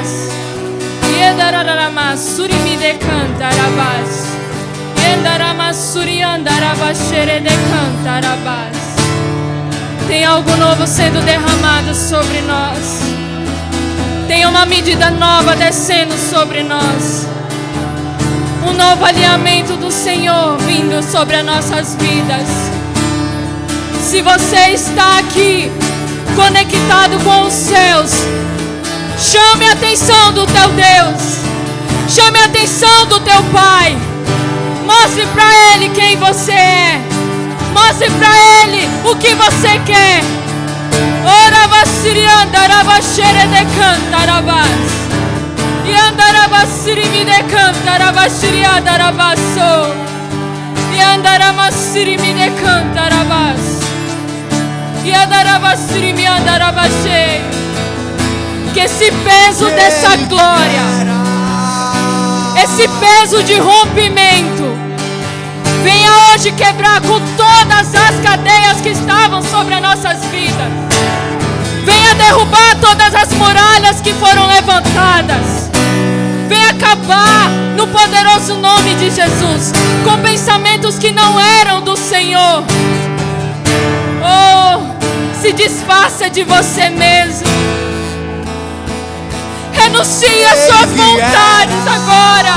andarabás. Yedararamasuri me decantarabás. Yendaramassuri andarabashere decantarabás. Tem algo novo sendo derramado sobre nós. Tem uma medida nova descendo sobre nós. Um novo alinhamento do Senhor vindo sobre as nossas vidas. Se você está aqui conectado com os céus, chame a atenção do teu Deus. Chame a atenção do teu Pai. Mostre para Ele quem você é. Mostre para Ele o que você quer. Ora vasiri andarabashere decantarabás. E andarabasiri me decantarabashiri andarabasso. E andaramassiri me decantarabás. E andarabasiri me andarabashei. Que esse peso dessa glória, esse peso de rompimento, venha hoje quebrar com todas as cadeias que estavam sobre as nossas vidas. Venha derrubar todas as muralhas que foram levantadas. Venha acabar no poderoso nome de Jesus com pensamentos que não eram do Senhor. Oh, se desfaça de você mesmo. Renuncie às suas vontades agora.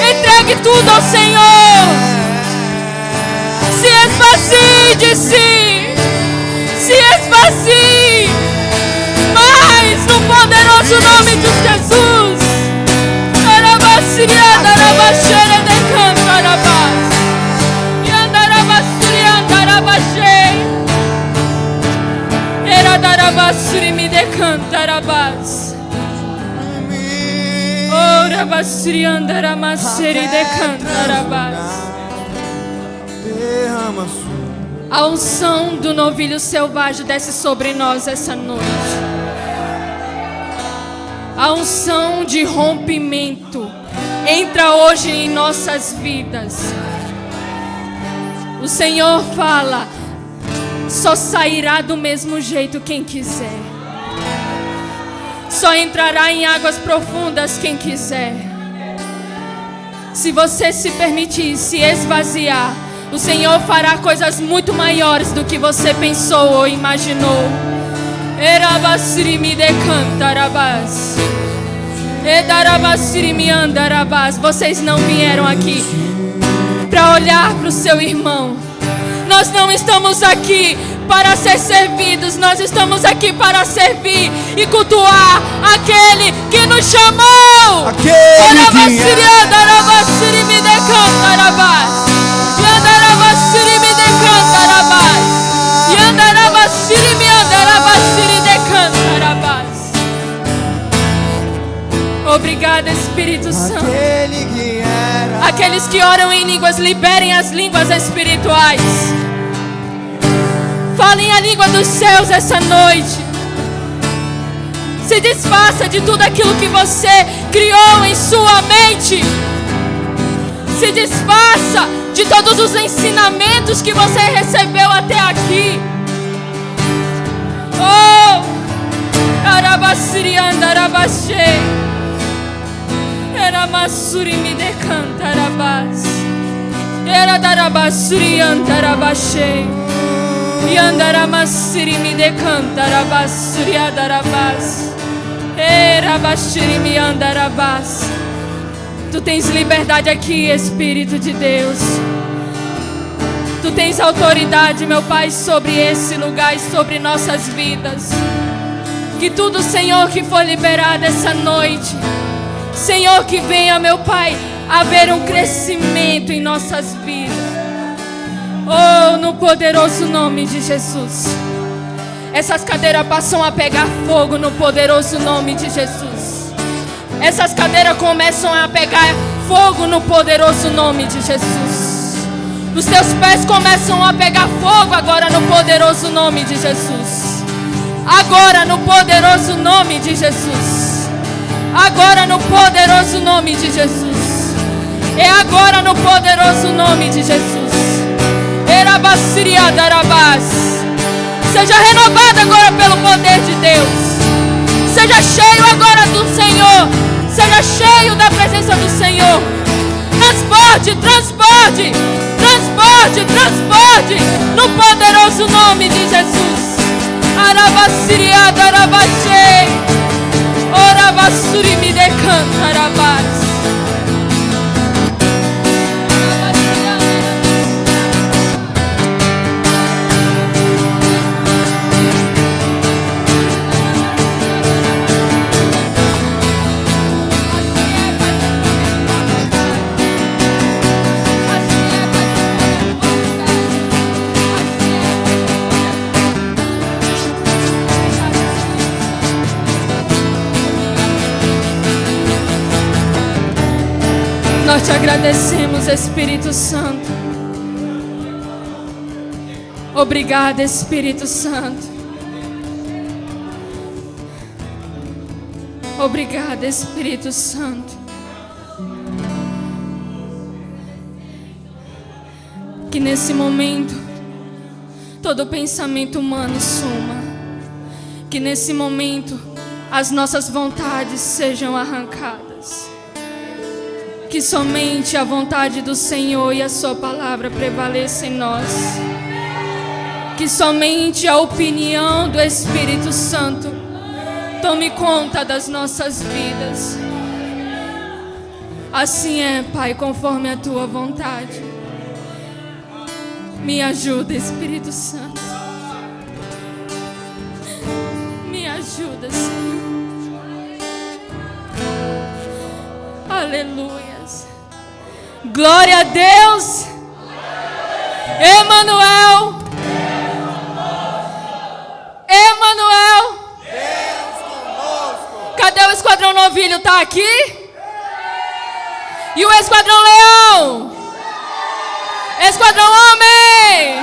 Entregue tudo ao Senhor. Se esvazie de si. Se esvazie. Mas no poderoso nome de Jesus. Arabasirianda, arabashere, decanta, arabas. Yandarabasirianda, arabashei. Eradarabasiri, me decanta, arabas. Ora basirianda, aramasseri, decanta, arabas. A unção do novilho selvagem desce sobre nós essa noite. A unção de rompimento entra hoje em nossas vidas. O Senhor fala: só sairá do mesmo jeito quem quiser. Só entrará em águas profundas quem quiser. Se você se permitir se esvaziar, o Senhor fará coisas muito maiores do que você pensou ou imaginou. Erabasiri me decantarabás. Edarabasiri me andarabás. Vocês não vieram aqui para olhar para o seu irmão. Nós não estamos aqui para ser servidos. Nós estamos aqui para servir e cultuar aquele que nos chamou. Erabasiri andarabasiri me decantarabás. Yandarabasiri me decantarabás. Yandarabasiri me andarabasiri decantarabás. Obrigada, Espírito Santo. Aqueles que oram em línguas, liberem as línguas espirituais. Falem a língua dos céus essa noite. Se desfaça de tudo aquilo que você criou em sua mente. Se desfaça de todos os ensinamentos que você recebeu até aqui. Oh, arabasiri andarabashei. Eramassuri me decantarabás. Eradarabasuri andarabashei. Yandaramassiri me decantarabasuri adarabás. Erabashiri me andarabás. Tu tens liberdade aqui, Espírito de Deus. Tu tens autoridade, meu Pai, sobre esse lugar e sobre nossas vidas. Que tudo, Senhor, que for liberado essa noite, Senhor, que venha, meu Pai, haver um crescimento em nossas vidas. Oh, no poderoso nome de Jesus. Essas cadeiras passam a pegar fogo no poderoso nome de Jesus. Essas cadeiras começam a pegar fogo no poderoso nome de Jesus. Os teus pés começam a pegar fogo agora no poderoso nome de Jesus. Agora no poderoso nome de Jesus. Agora no poderoso nome de Jesus. É agora no poderoso nome de Jesus. Erabassiria darabás. Seja renovado agora pelo poder de Deus. Seja cheio agora transborde, transborde, transborde, transborde, no poderoso nome de Jesus. Arabassiriada, arabaxei, orabassuri me decanta, arabas. Nós te agradecemos, Espírito Santo. Obrigada, Espírito Santo. Obrigada, Espírito Santo. Que nesse momento todo pensamento humano suma. Que nesse momento as nossas vontades sejam arrancadas. Que somente a vontade do Senhor e a sua palavra prevaleça em nós. Que somente a opinião do Espírito Santo tome conta das nossas vidas. Assim é, Pai, conforme a tua vontade. Me ajuda, Espírito Santo. Me ajuda, Senhor. Aleluias. Glória a Deus. Emanuel. Emanuel. Cadê o Esquadrão Novilho? Tá aqui? E o Esquadrão Leão? Esquadrão Homem.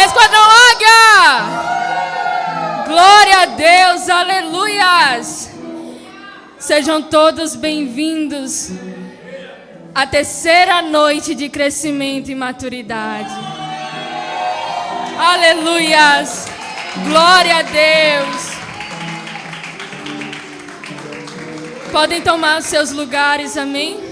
Esquadrão Águia. Glória a Deus. Aleluias. Sejam todos bem-vindos à terceira noite de crescimento e maturidade. Aleluias! Glória a Deus! Podem tomar os seus lugares, amém?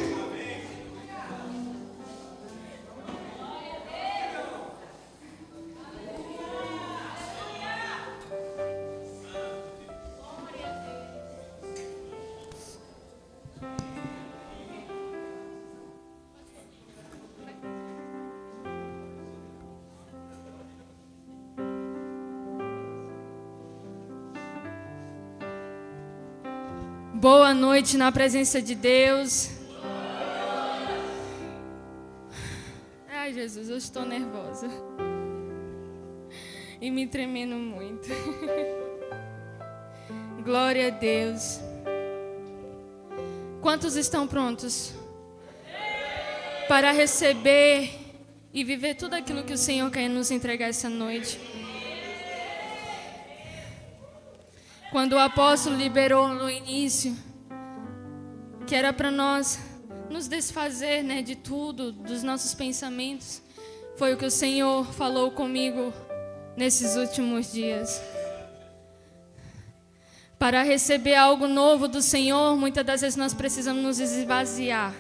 Boa noite na presença de Deus. Ai, Jesus, eu estou nervosa. E me tremendo muito. Glória a Deus. Quantos estão prontos para receber e viver tudo aquilo que o Senhor quer nos entregar essa noite? Quando o apóstolo liberou no início, que era para nós nos desfazer, né, de tudo, dos nossos pensamentos, foi o que o Senhor falou comigo nesses últimos dias. Para receber algo novo do Senhor, muitas das vezes nós precisamos nos esvaziar.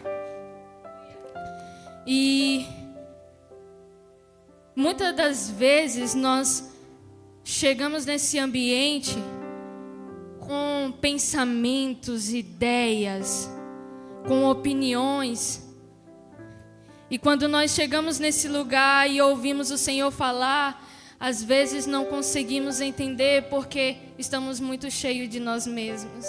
E muitas das vezes nós chegamos nesse ambiente com pensamentos, ideias, com opiniões. E quando nós chegamos nesse lugar e ouvimos o Senhor falar, às vezes não conseguimos entender porque estamos muito cheios de nós mesmos.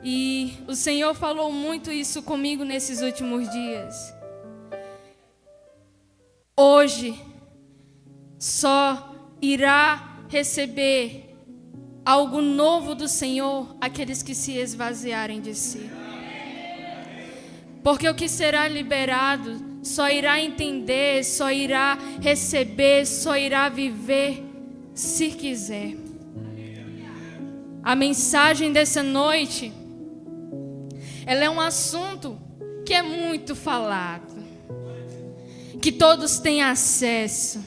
E o Senhor falou muito isso comigo nesses últimos dias. Hoje só irá receber algo novo do Senhor aqueles que se esvaziarem de si. Porque o que será liberado só irá entender, só irá receber, só irá viver se quiser. A mensagem dessa noite, ela é um assunto que é muito falado, que todos têm acesso,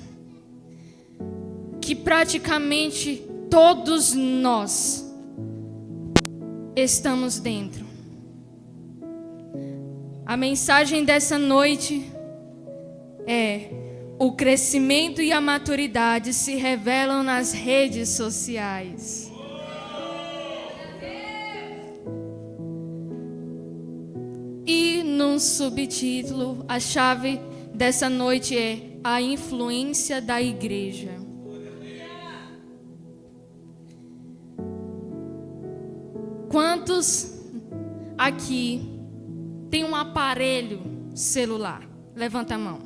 que praticamente todos nós estamos dentro. A mensagem dessa noite é: o crescimento e a maturidade se revelam nas redes sociais. E num subtítulo, a chave dessa noite é a influência da igreja. Quantos aqui tem um aparelho celular? Levanta a mão.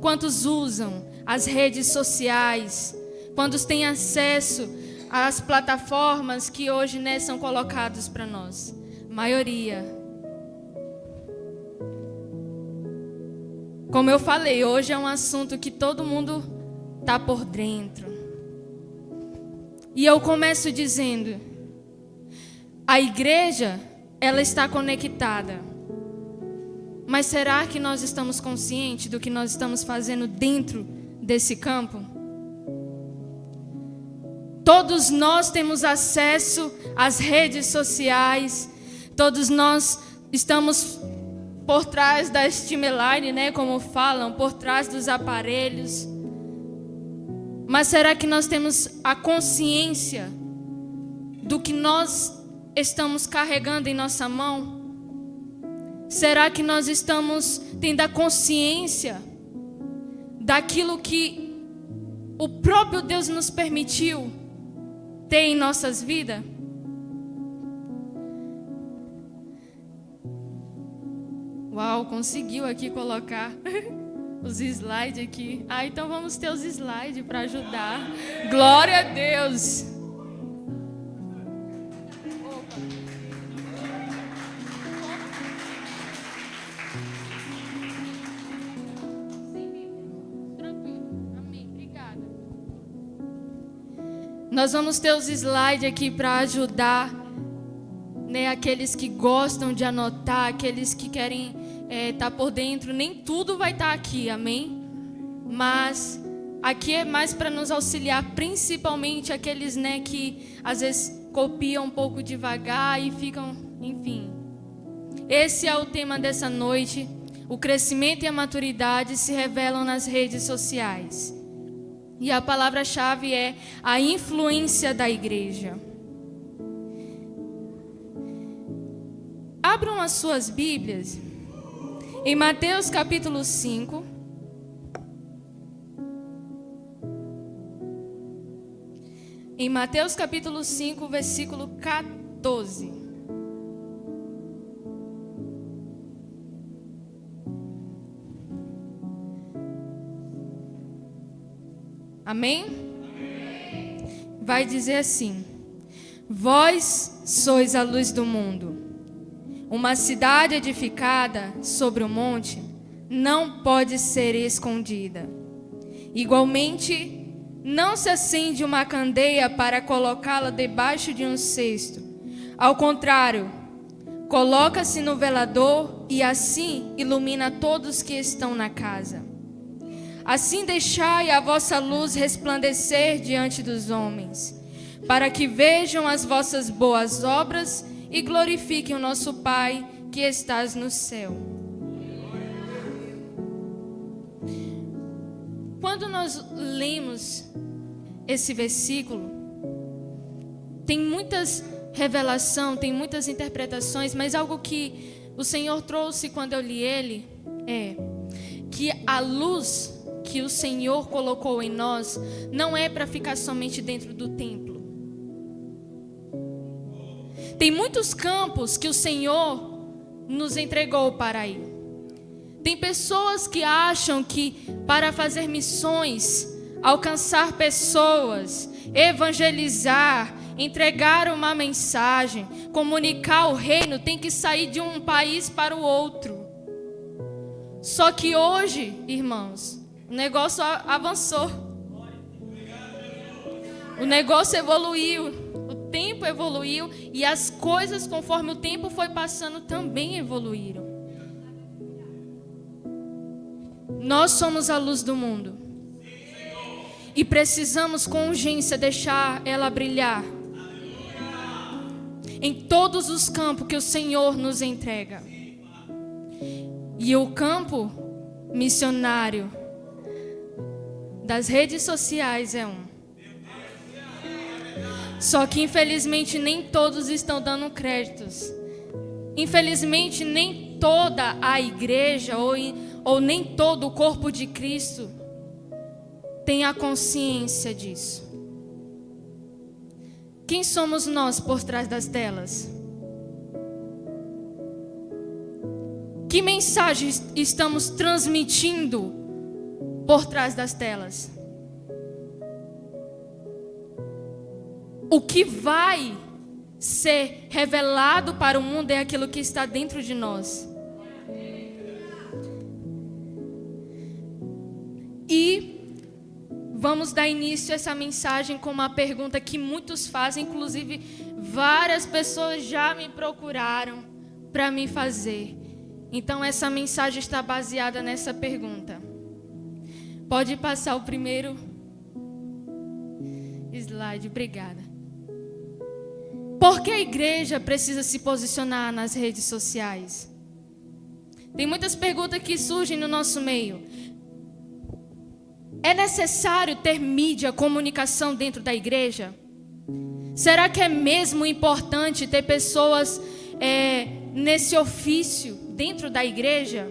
Quantos usam as redes sociais? Quantos têm acesso às plataformas que hoje, né, são colocadas para nós? Maioria. Como eu falei, hoje é um assunto que todo mundo está por dentro. E eu começo dizendo: a igreja, ela está conectada. Mas será que nós estamos conscientes do que nós estamos fazendo dentro desse campo? Todos nós temos acesso às redes sociais. Todos nós estamos por trás da timeline, né, como falam, por trás dos aparelhos. Mas será que nós temos a consciência do que nós estamos carregando em nossa mão? Será que nós estamos tendo a consciência daquilo que o próprio Deus nos permitiu ter em nossas vidas? Uau, conseguiu aqui colocar os slides aqui. Então vamos ter os slides para ajudar. Glória a Deus. Nós vamos ter os slides aqui para ajudar, né, aqueles que gostam de anotar, aqueles que querem estar por dentro. Nem tudo vai estar aqui, amém? Mas aqui é mais para nos auxiliar, principalmente aqueles, né, que às vezes copiam um pouco devagar e ficam, enfim. Esse é o tema dessa noite. O crescimento e a maturidade se revelam nas redes sociais. E a palavra-chave é a influência da igreja. Abram as suas Bíblias em Mateus capítulo 5. Em Mateus capítulo 5, versículo 14. Amém? Vai dizer assim: vós sois a luz do mundo. Uma cidade edificada sobre o monte não pode ser escondida. Igualmente, não se acende uma candeia para colocá-la debaixo de um cesto. Ao contrário, coloca-se no velador e assim ilumina todos que estão na casa. Assim deixai a vossa luz resplandecer diante dos homens, para que vejam as vossas boas obras e glorifiquem o nosso Pai que estás no céu. Quando nós lemos esse versículo, tem muitas revelações, tem muitas interpretações, mas algo que o Senhor trouxe quando eu li ele é que a luz que o Senhor colocou em nós não é para ficar somente dentro do templo. Tem muitos campos que o Senhor nos entregou para ir. Tem pessoas que acham que para fazer missões, alcançar pessoas, evangelizar, entregar uma mensagem, comunicar o reino, tem que sair de um país para o outro. Só que hoje, irmãos, o negócio avançou. O negócio evoluiu. O tempo evoluiu. E as coisas, conforme o tempo foi passando, também evoluíram. Nós somos a luz do mundo. E precisamos com urgência deixar ela brilhar em todos os campos que o Senhor nos entrega. E o campo missionário das redes sociais é um. Só que infelizmente nem todos estão dando créditos. Infelizmente nem toda a igreja ou nem todo o corpo de Cristo tem a consciência disso. Quem somos nós por trás das telas? Que mensagem estamos transmitindo por trás das telas? O que vai ser revelado para o mundo é aquilo que está dentro de nós. E vamos dar início a essa mensagem com uma pergunta que muitos fazem, inclusive várias pessoas já me procuraram para me fazer. Então essa mensagem está baseada nessa pergunta. Pode passar o primeiro slide, obrigada. Por que a igreja precisa se posicionar nas redes sociais? Tem muitas perguntas que surgem no nosso meio. É necessário ter mídia, comunicação dentro da igreja? Será que é mesmo importante ter pessoas nesse ofício dentro da igreja?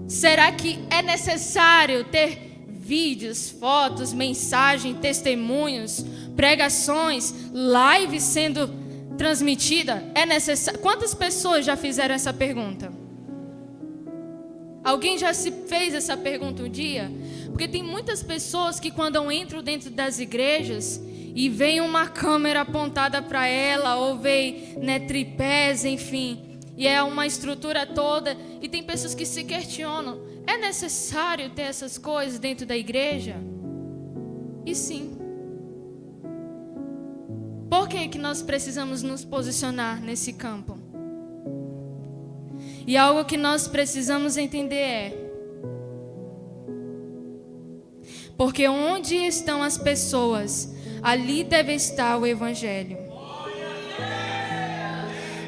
Será que é necessário ter vídeos, fotos, mensagens, testemunhos, pregações, lives sendo transmitida? É necessário? Quantas pessoas já fizeram essa pergunta? Alguém já se fez essa pergunta um dia? Porque tem muitas pessoas que quando entram dentro das igrejas e vem uma câmera apontada para ela, ou vem tripés, enfim, e é uma estrutura toda, e tem pessoas que se questionam: é necessário ter essas coisas dentro da igreja? E sim. Por que nós precisamos nos posicionar nesse campo? E algo que nós precisamos entender é: porque onde estão as pessoas, ali deve estar o evangelho.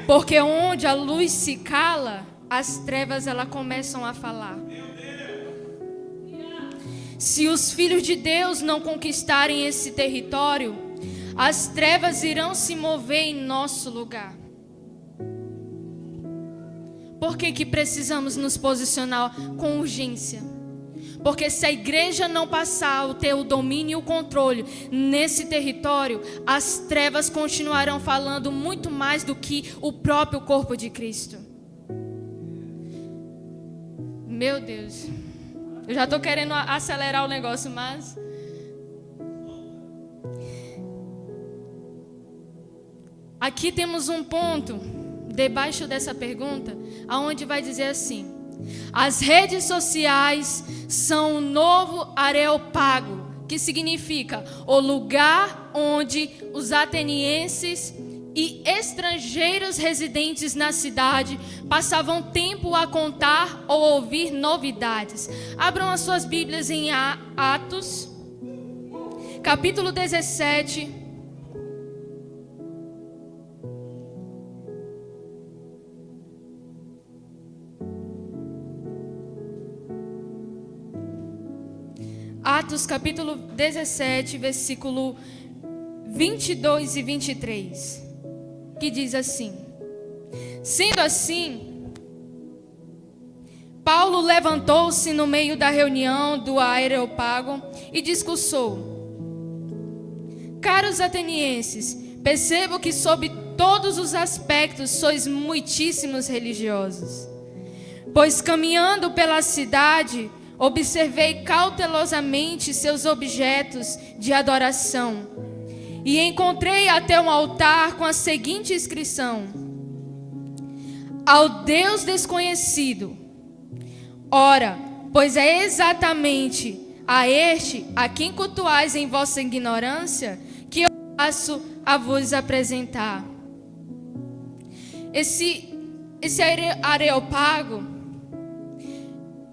Porque onde a luz se cala, as trevas elas começam a falar. Se os filhos de Deus não conquistarem esse território, as trevas irão se mover em nosso lugar. Por que precisamos nos posicionar com urgência? Porque se a igreja não passar a ter o domínio e o controle nesse território, as trevas continuarão falando muito mais do que o próprio corpo de Cristo. Meu Deus, eu já estou querendo acelerar o negócio, mas... Aqui temos um ponto, debaixo dessa pergunta, aonde vai dizer assim: as redes sociais são o novo Areópago, que significa o lugar onde os atenienses e estrangeiros residentes na cidade passavam tempo a contar ou ouvir novidades. Abram as suas Bíblias em Atos, capítulo 17. Atos capítulo 17, versículo 22 e 23, que diz assim: sendo assim, Paulo levantou-se no meio da reunião do Areópago e discursou: caros atenienses, percebo que sob todos os aspectos sois muitíssimos religiosos, pois caminhando pela cidade observei cautelosamente seus objetos de adoração e encontrei até um altar com a seguinte inscrição: ao Deus desconhecido. Ora, pois é exatamente a este a quem cultuais em vossa ignorância que eu passo a vos apresentar. Esse Areópago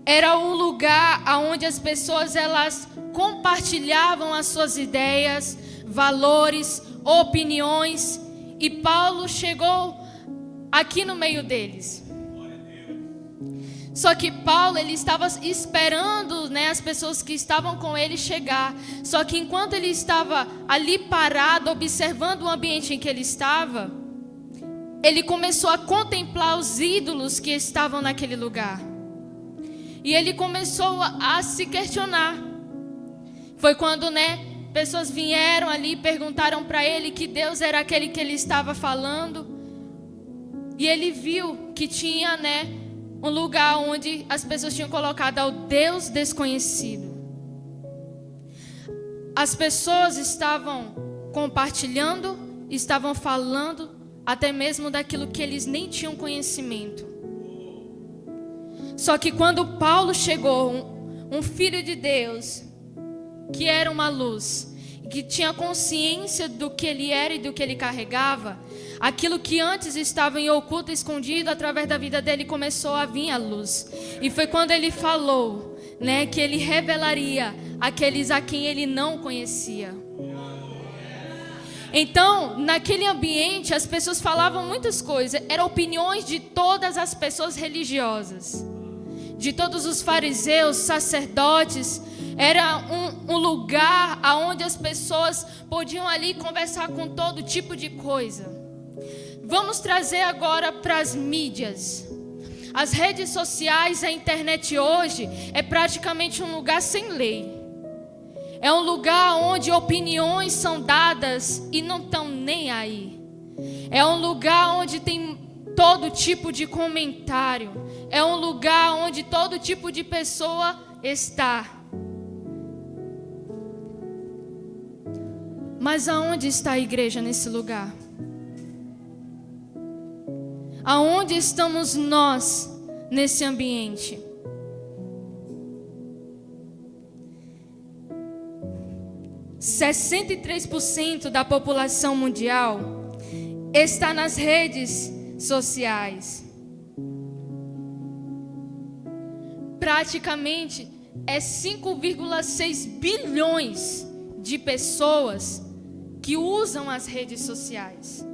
era um lugar onde as pessoas elas compartilhavam as suas ideias, valores, opiniões, e Paulo chegou aqui no meio deles. Só que Paulo, ele estava esperando, né, as pessoas que estavam com ele chegar. Só que enquanto ele estava ali parado, observando o ambiente em que ele estava, ele começou a contemplar os ídolos que estavam naquele lugar. E ele começou a se questionar. Foi quando, né, pessoas vieram ali e perguntaram para ele que Deus era aquele que ele estava falando. E ele viu que tinha, né, um lugar onde as pessoas tinham colocado ao Deus desconhecido. As pessoas estavam compartilhando, estavam falando, até mesmo daquilo que eles nem tinham conhecimento. Só que quando Paulo chegou, um filho de Deus, que era uma luz, que tinha consciência do que ele era e do que ele carregava, aquilo que antes estava em oculto, escondido, através da vida dele começou a vir à luz. E foi quando ele falou, né, que ele revelaria aqueles a quem ele não conhecia. Então, naquele ambiente, as pessoas falavam muitas coisas. Eram opiniões de todas as pessoas religiosas, de todos os fariseus, sacerdotes. Era um lugar onde as pessoas podiam ali conversar com todo tipo de coisa. Vamos trazer agora para as mídias. As redes sociais, a internet hoje é praticamente um lugar sem lei. É um lugar onde opiniões são dadas e não estão nem aí. É um lugar onde tem todo tipo de comentário. É um lugar onde todo tipo de pessoa está. Mas aonde está a igreja nesse lugar? Aonde estamos nós nesse ambiente? – 63% da população mundial está nas redes sociais. Praticamente é 5,6 bilhões de pessoas que usam as redes sociais.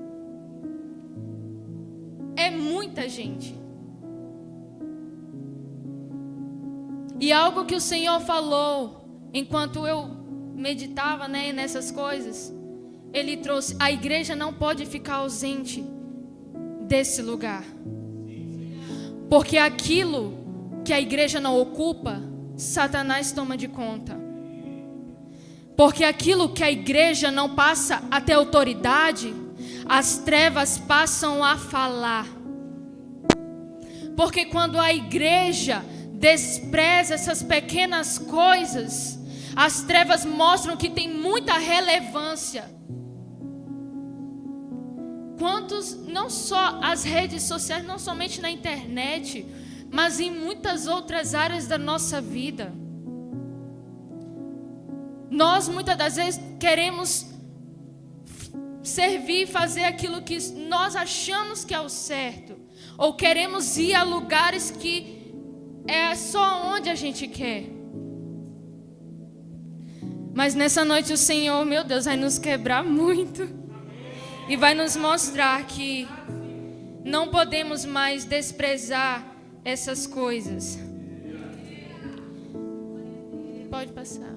É muita gente. E algo que o Senhor falou enquanto eu meditava, né, nessas coisas, Ele trouxe: a igreja não pode ficar ausente desse lugar. Porque aquilo que a igreja não ocupa, Satanás toma de conta. Porque aquilo que a igreja não passa a ter autoridade, as trevas passam a falar. Porque quando a igreja despreza essas pequenas coisas, as trevas mostram que tem muita relevância. Quantos, não só as redes sociais, não somente na internet, mas em muitas outras áreas da nossa vida. Nós muitas das vezes queremos servir, fazer aquilo que nós achamos que é o certo. Ou queremos ir a lugares que é só onde a gente quer. Mas nessa noite o Senhor, meu Deus, vai nos quebrar muito. E vai nos mostrar que não podemos mais desprezar essas coisas. Pode passar.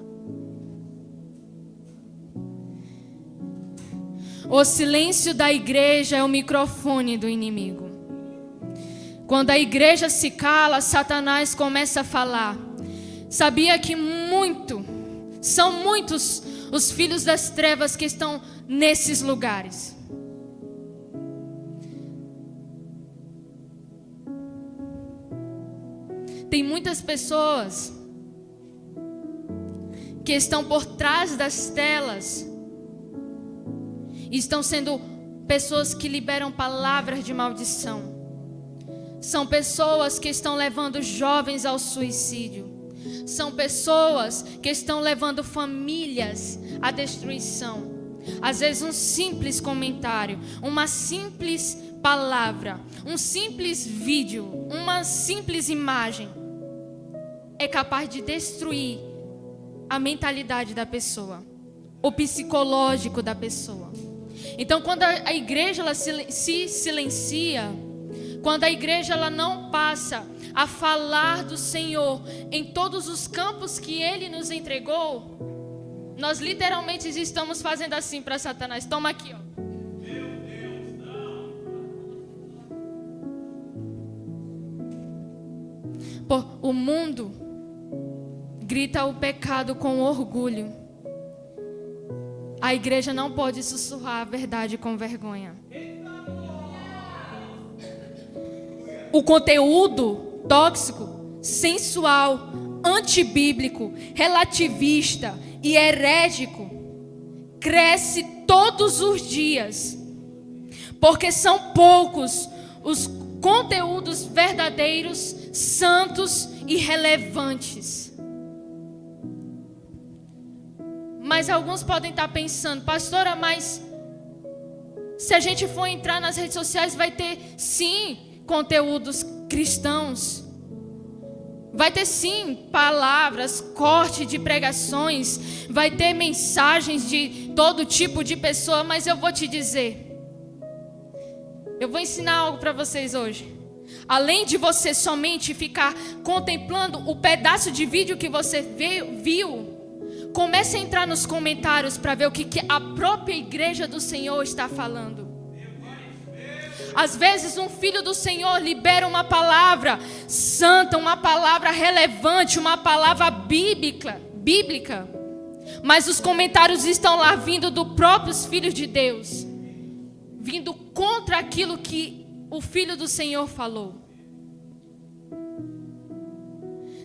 O silêncio da igreja é o microfone do inimigo. Quando a igreja se cala, Satanás começa a falar. Sabia que são muitos os filhos das trevas que estão nesses lugares. Tem muitas pessoas que estão por trás das telas. Estão sendo pessoas que liberam palavras de maldição. São pessoas que estão levando jovens ao suicídio. São pessoas que estão levando famílias à destruição. Às vezes um simples comentário, uma simples palavra, um simples vídeo, uma simples imagem é capaz de destruir a mentalidade da pessoa, o psicológico da pessoa. Então, quando a igreja ela se silencia, quando a igreja ela não passa a falar do Senhor em todos os campos que Ele nos entregou, nós literalmente estamos fazendo assim para Satanás. Toma aqui, ó. O mundo grita o pecado com orgulho. A igreja não pode sussurrar a verdade com vergonha. O conteúdo tóxico, sensual, antibíblico, relativista e herético cresce todos os dias, porque são poucos os conteúdos verdadeiros, santos e relevantes. Mas alguns podem estar pensando: pastora, mas se a gente for entrar nas redes sociais, vai ter sim conteúdos cristãos, vai ter sim palavras, corte de pregações, vai ter mensagens de todo tipo de pessoa. Mas eu vou te dizer, eu vou ensinar algo para vocês hoje. Além de você somente ficar contemplando o pedaço de vídeo que você viu, comece a entrar nos comentários para ver o que a própria igreja do Senhor está falando. Às vezes um filho do Senhor libera uma palavra santa, uma palavra relevante, uma palavra bíblica, mas os comentários estão lá vindo dos próprios filhos de Deus, vindo contra aquilo que o Filho do Senhor falou.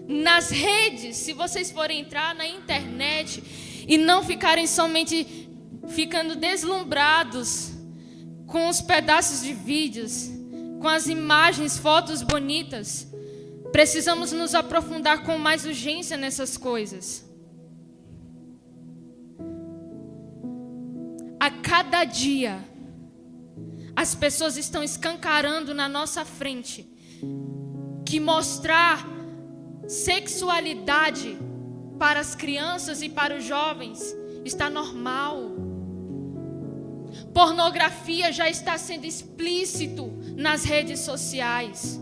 Nas redes, se vocês forem entrar na internet e não ficarem somente ficando deslumbrados com os pedaços de vídeos, com as imagens, fotos bonitas, precisamos nos aprofundar com mais urgência nessas coisas. A cada dia, as pessoas estão escancarando na nossa frente que mostrar sexualidade para as crianças e para os jovens está normal. Pornografia já está sendo explícito nas redes sociais.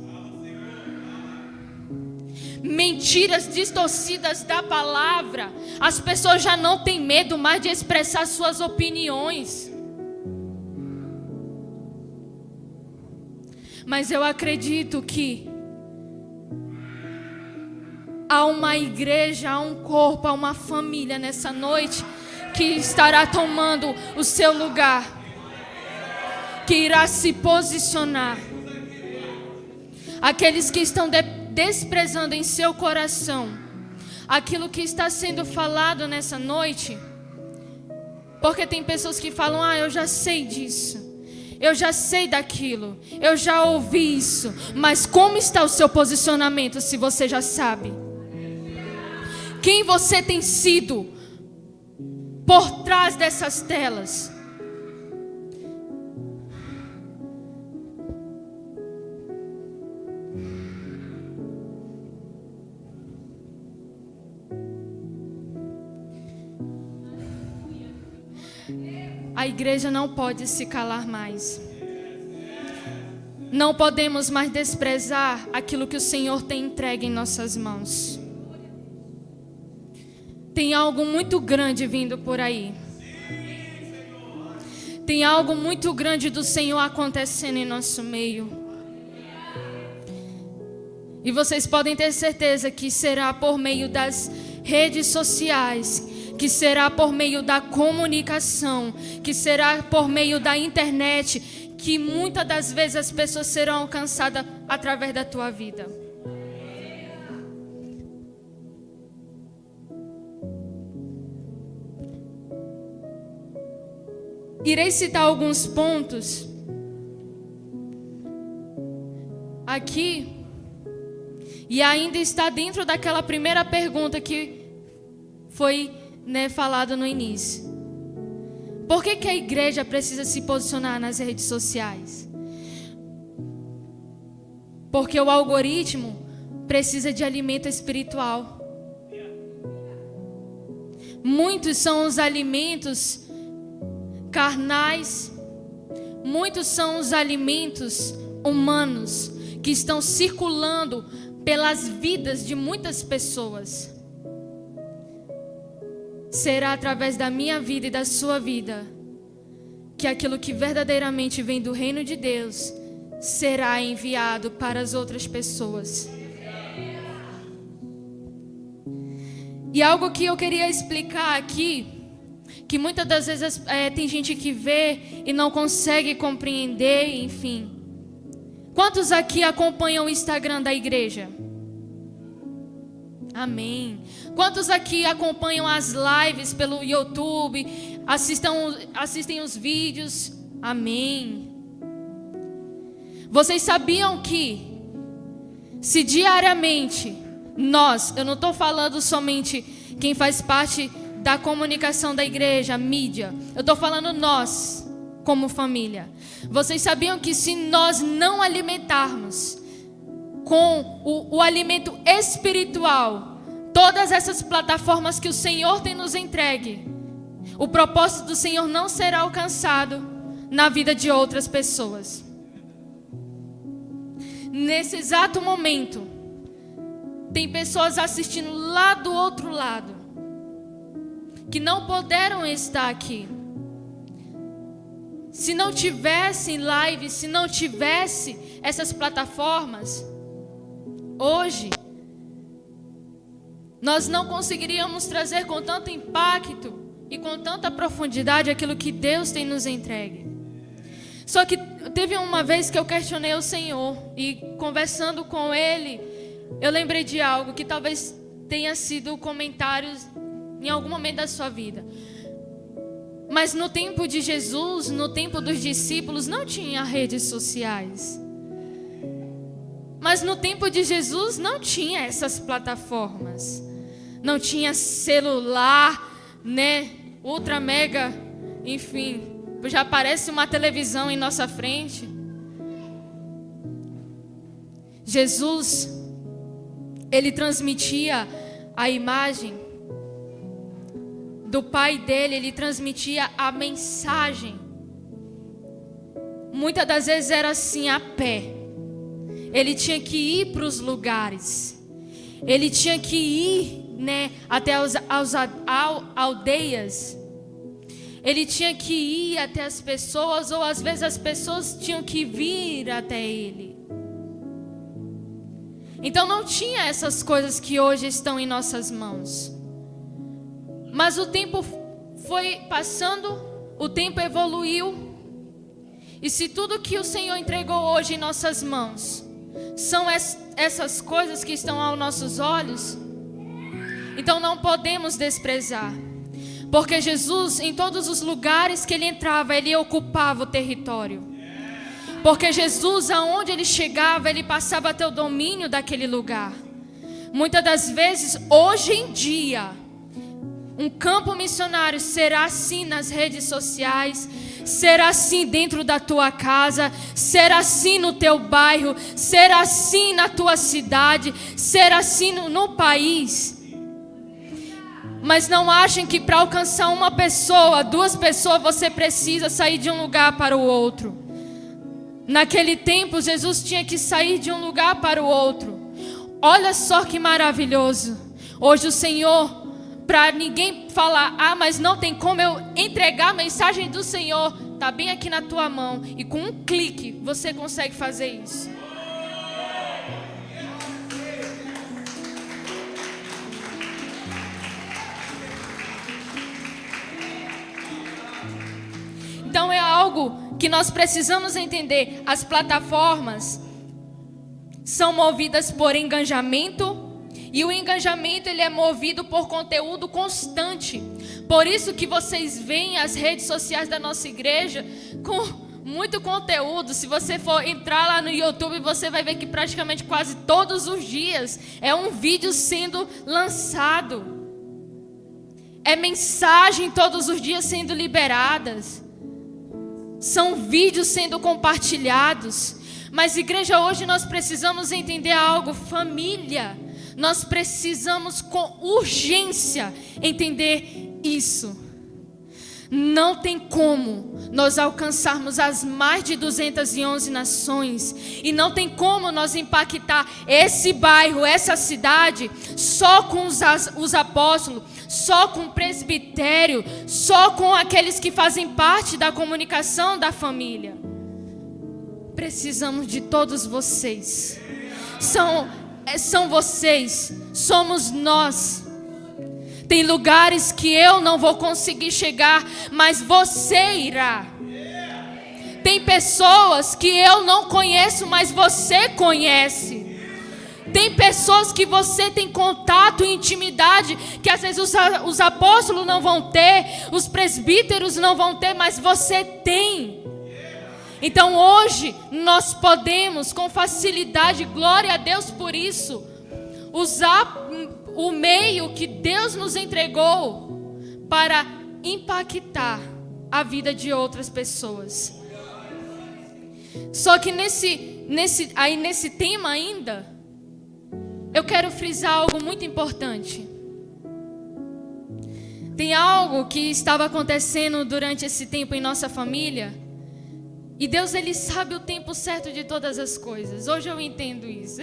Mentiras distorcidas da palavra. As pessoas já não têm medo mais de expressar suas opiniões. Mas eu acredito que há uma igreja, há um corpo, há uma família nessa noite que estará tomando o seu lugar, que irá se posicionar. Aqueles que estão desprezando em seu coração aquilo que está sendo falado nessa noite, porque tem pessoas que falam: eu já sei disso, eu já sei daquilo, eu já ouvi isso. Mas como está o seu posicionamento se você já sabe? Quem você tem sido por trás dessas telas? A igreja não pode se calar mais. Não podemos mais desprezar aquilo que o Senhor tem entregue em nossas mãos. Tem algo muito grande vindo por aí. Tem algo muito grande do Senhor acontecendo em nosso meio. E vocês podem ter certeza que será por meio das redes sociais, que será por meio da comunicação, que será por meio da internet, que muitas das vezes as pessoas serão alcançadas através da tua vida. Irei citar alguns pontos aqui, e ainda está dentro daquela primeira pergunta que foi falado no início. Por que a igreja precisa se posicionar nas redes sociais? Porque o algoritmo precisa de alimento espiritual. Muitos são os alimentos carnais, muitos são os alimentos humanos que estão circulando pelas vidas de muitas pessoas, será através da minha vida e da sua vida que aquilo que verdadeiramente vem do reino de Deus será enviado para as outras pessoas. E algo que eu queria explicar aqui, que muitas das vezes tem gente que vê e não consegue compreender, enfim. Quantos aqui acompanham o Instagram da igreja? Amém. Quantos aqui acompanham as lives pelo YouTube, assistem os vídeos? Amém. Vocês sabiam que se diariamente eu não estou falando somente quem faz parte da comunicação da igreja, mídia, eu estou falando nós, como família. Vocês sabiam que se nós não alimentarmos com o alimento espiritual todas essas plataformas que o Senhor tem nos entregue, o propósito do Senhor não será alcançado na vida de outras pessoas. Nesse exato momento, tem pessoas assistindo lá do outro lado, que não puderam estar aqui. Se não tivesse live, se não tivesse essas plataformas, hoje nós não conseguiríamos trazer com tanto impacto e com tanta profundidade aquilo que Deus tem nos entregue. Só que teve uma vez que eu questionei o Senhor e conversando com Ele, eu lembrei de algo que talvez tenha sido comentários em algum momento da sua vida. Mas no tempo de Jesus, no tempo dos discípulos, não tinha redes sociais. Mas no tempo de Jesus não tinha essas plataformas. Não tinha celular, né? Ultra mega, enfim, já aparece uma televisão em nossa frente. Jesus, ele transmitia a imagem do Pai dele, ele transmitia a mensagem. Muitas das vezes era assim, a pé. Ele tinha que ir para os lugares. Ele tinha que ir, né, até as aldeias. Ele tinha que ir até as pessoas, ou às vezes as pessoas tinham que vir até ele. Então não tinha essas coisas que hoje estão em nossas mãos. Mas o tempo foi passando, o tempo evoluiu. E se tudo que o Senhor entregou hoje em nossas mãos são essas coisas que estão aos nossos olhos, então não podemos desprezar. Porque Jesus, em todos os lugares que ele entrava, ele ocupava o território. Porque Jesus, aonde ele chegava, ele passava a ter o domínio daquele lugar. Muitas das vezes, hoje em dia, um campo missionário será assim nas redes sociais, será assim dentro da tua casa, será assim no teu bairro, será assim na tua cidade, será assim no país. Mas não achem que para alcançar uma pessoa, 2 pessoas, você precisa sair de um lugar para o outro. Naquele tempo, Jesus tinha que sair de um lugar para o outro. Olha só que maravilhoso. Hoje o Senhor, para ninguém falar, mas não tem como eu entregar a mensagem do Senhor, está bem aqui na tua mão. E com um clique, você consegue fazer isso. Então é algo que nós precisamos entender. As plataformas são movidas por engajamento. E o engajamento, ele é movido por conteúdo constante. Por isso que vocês veem as redes sociais da nossa igreja com muito conteúdo. Se você for entrar lá no YouTube, você vai ver que praticamente quase todos os dias é um vídeo sendo lançado. É mensagem todos os dias sendo liberadas. São vídeos sendo compartilhados. Mas igreja, hoje nós precisamos entender algo, família. Nós precisamos com urgência entender isso. Não tem como nós alcançarmos as mais de 211 nações, e não tem como nós impactar esse bairro, essa cidade, só com os apóstolos, só com o presbitério, só com aqueles que fazem parte da comunicação da família. Precisamos de todos vocês. São vocês, somos nós. Tem lugares que eu não vou conseguir chegar, mas você irá. Tem pessoas que eu não conheço, mas você conhece. Tem pessoas que você tem contato e intimidade, que às vezes os apóstolos não vão ter, os presbíteros não vão ter, mas você tem. Então hoje nós podemos com facilidade, glória a Deus por isso, usar o meio que Deus nos entregou para impactar a vida de outras pessoas. Só que nesse tema ainda, eu quero frisar algo muito importante. Tem algo que estava acontecendo durante esse tempo em nossa família, e Deus, Ele sabe o tempo certo de todas as coisas. Hoje eu entendo isso.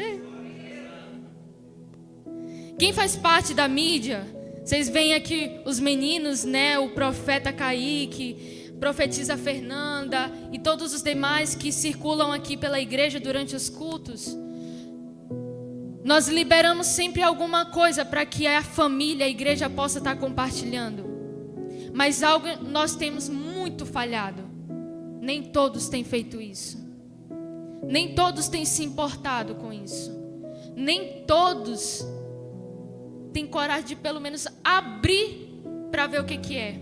Quem faz parte da mídia, vocês veem aqui os meninos, né? O profeta Kaique, profetisa Fernanda e todos os demais que circulam aqui pela igreja durante os cultos. Nós liberamos sempre alguma coisa para que a família, a igreja possa estar compartilhando. Mas algo nós temos muito falhado. Nem todos têm feito isso. Nem todos têm se importado com isso. Nem todos têm coragem de pelo menos abrir para ver o que é.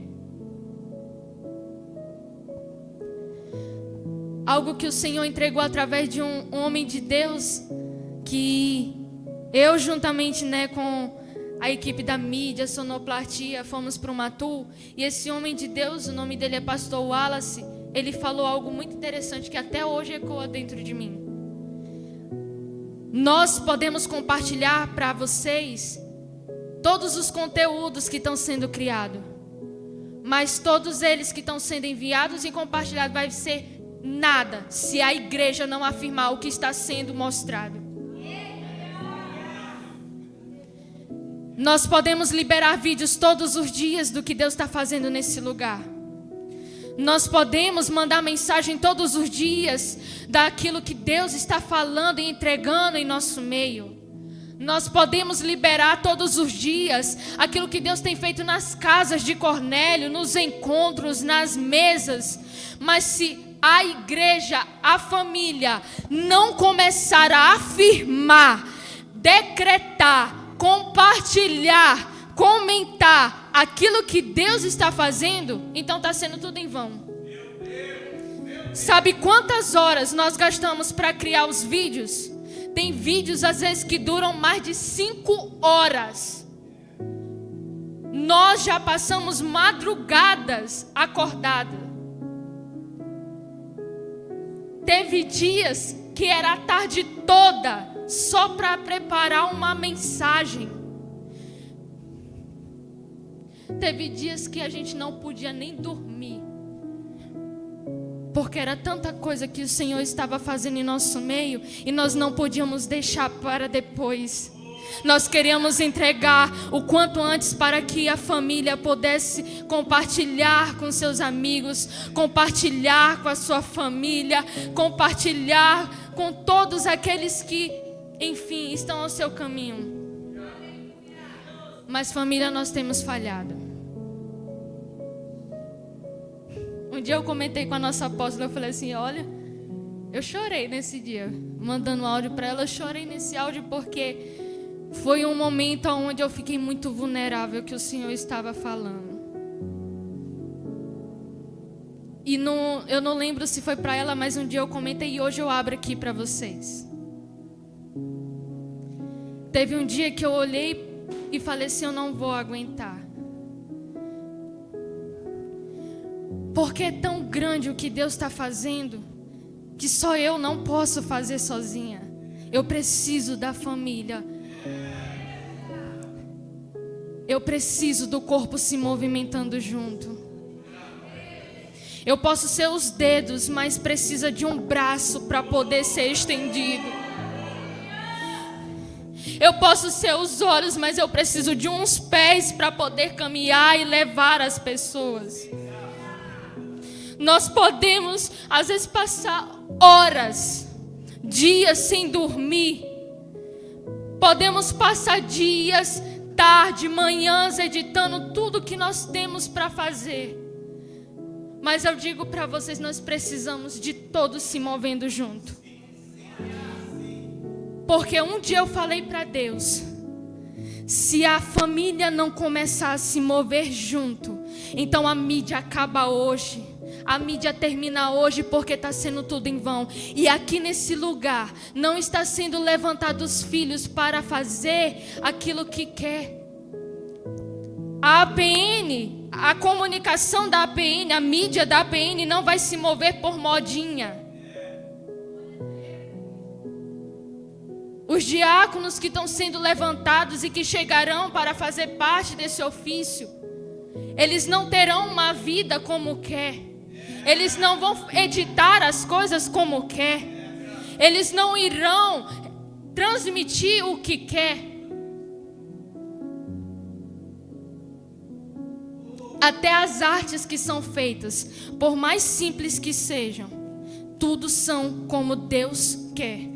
Algo que o Senhor entregou através de um homem de Deus, que eu juntamente, né, com a equipe da mídia, sonoplastia, fomos para o Matu. E esse homem de Deus, o nome dele é Pastor Wallace. Ele falou algo muito interessante que até hoje ecoa dentro de mim. Nós podemos compartilhar para vocês todos os conteúdos que estão sendo criados, mas todos eles que estão sendo enviados e compartilhados vai ser nada se a igreja não afirmar o que está sendo mostrado. Nós podemos liberar vídeos todos os dias do que Deus está fazendo nesse lugar. Nós podemos mandar mensagem todos os dias daquilo que Deus está falando e entregando em nosso meio. Nós podemos liberar todos os dias aquilo que Deus tem feito nas casas de Cornélio, nos encontros, nas mesas. Mas se a igreja, a família, não começar a afirmar, decretar, compartilhar, comentar aquilo que Deus está fazendo, então está sendo tudo em vão. Sabe quantas horas nós gastamos para criar os vídeos? Tem vídeos às vezes que duram mais de 5 horas. Nós já passamos madrugadas acordadas. Teve dias que era a tarde toda só para preparar uma mensagem. Teve dias que a gente não podia nem dormir, porque era tanta coisa que o Senhor estava fazendo em nosso meio, e nós não podíamos deixar para depois. Nós queríamos entregar o quanto antes para que a família pudesse compartilhar com seus amigos, compartilhar com a sua família, compartilhar com todos aqueles que, enfim, estão ao seu caminho. Mas família, nós temos falhado. Um dia eu comentei com a nossa apóstola, eu falei assim, olha, eu chorei nesse dia, mandando áudio para ela, eu chorei nesse áudio porque foi um momento onde eu fiquei muito vulnerável que o Senhor estava falando. E eu não lembro se foi para ela, mas um dia eu comentei e hoje eu abro aqui para vocês. Teve um dia que eu olhei e falei assim, eu não vou aguentar. Porque é tão grande o que Deus está fazendo, que só eu não posso fazer sozinha. Eu preciso da família. Eu preciso do corpo se movimentando junto. Eu posso ser os dedos, mas precisa de um braço para poder ser estendido. Eu posso ser os olhos, mas eu preciso de uns pés para poder caminhar e levar as pessoas. Nós podemos, às vezes, passar horas, dias sem dormir. Podemos passar dias, tarde, manhãs, editando tudo que nós temos para fazer. Mas eu digo para vocês, nós precisamos de todos se movendo junto. Porque um dia eu falei para Deus, se a família não começar a se mover junto, então a mídia acaba hoje. A mídia termina hoje porque está sendo tudo em vão. E aqui nesse lugar não está sendo levantados filhos para fazer aquilo que quer. A APN, a comunicação da APN, a mídia da APN não vai se mover por modinha. Os diáconos que estão sendo levantados e que chegarão para fazer parte desse ofício, eles não terão uma vida como quer. Eles não vão editar as coisas como quer. Eles não irão transmitir o que quer. Até as artes que são feitas, por mais simples que sejam, tudo são como Deus quer.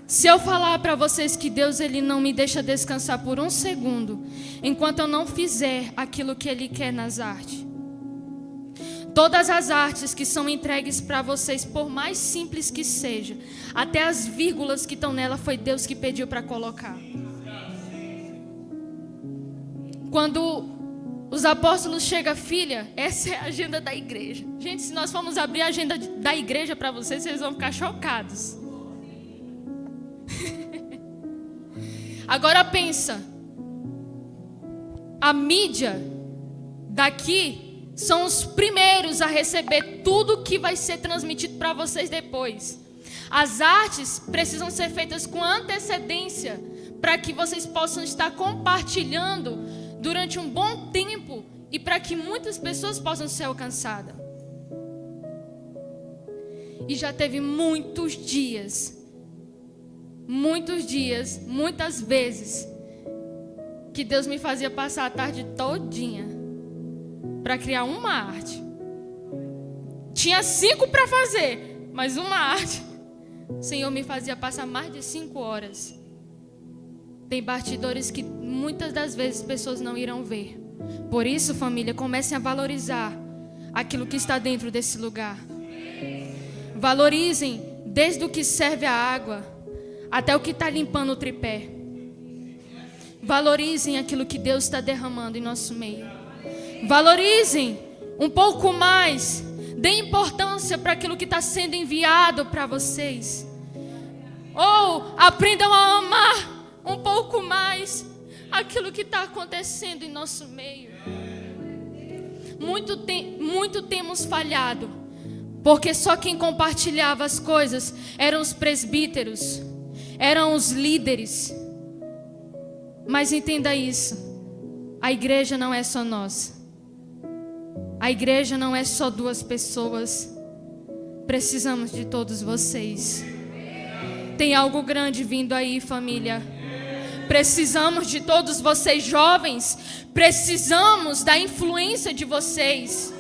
Se eu falar para vocês que Deus ele não me deixa descansar por um segundo, enquanto eu não fizer aquilo que Ele quer nas artes. Todas as artes que são entregues para vocês, por mais simples que seja, até as vírgulas que estão nela, foi Deus que pediu para colocar. Quando os apóstolos chegam, filha, essa é a agenda da igreja. Gente, se nós formos abrir a agenda da igreja para vocês, vocês vão ficar chocados. Agora pensa, a mídia daqui são os primeiros a receber tudo que vai ser transmitido para vocês depois. As artes precisam ser feitas com antecedência para que vocês possam estar compartilhando durante um bom tempo e para que muitas pessoas possam ser alcançadas. E já teve muitas vezes, que Deus me fazia passar a tarde todinha para criar uma arte. Tinha 5 para fazer, mas uma arte, o Senhor me fazia passar mais de 5 horas. Tem bastidores que muitas das vezes pessoas não irão ver. Por isso, família, comecem a valorizar aquilo que está dentro desse lugar. Valorizem desde o que serve a água até o que está limpando o tripé. Valorizem aquilo que Deus está derramando em nosso meio. Valorizem um pouco mais. Deem importância para aquilo que está sendo enviado para vocês. Ou aprendam a amar um pouco mais aquilo que está acontecendo em nosso meio. Muito temos falhado, porque só quem compartilhava as coisas eram os presbíteros, eram os líderes. Mas entenda isso, a igreja não é só nós. A igreja não é só 2 pessoas. Precisamos de todos vocês. Tem algo grande vindo aí, família. Precisamos de todos vocês, jovens. Precisamos da influência de vocês.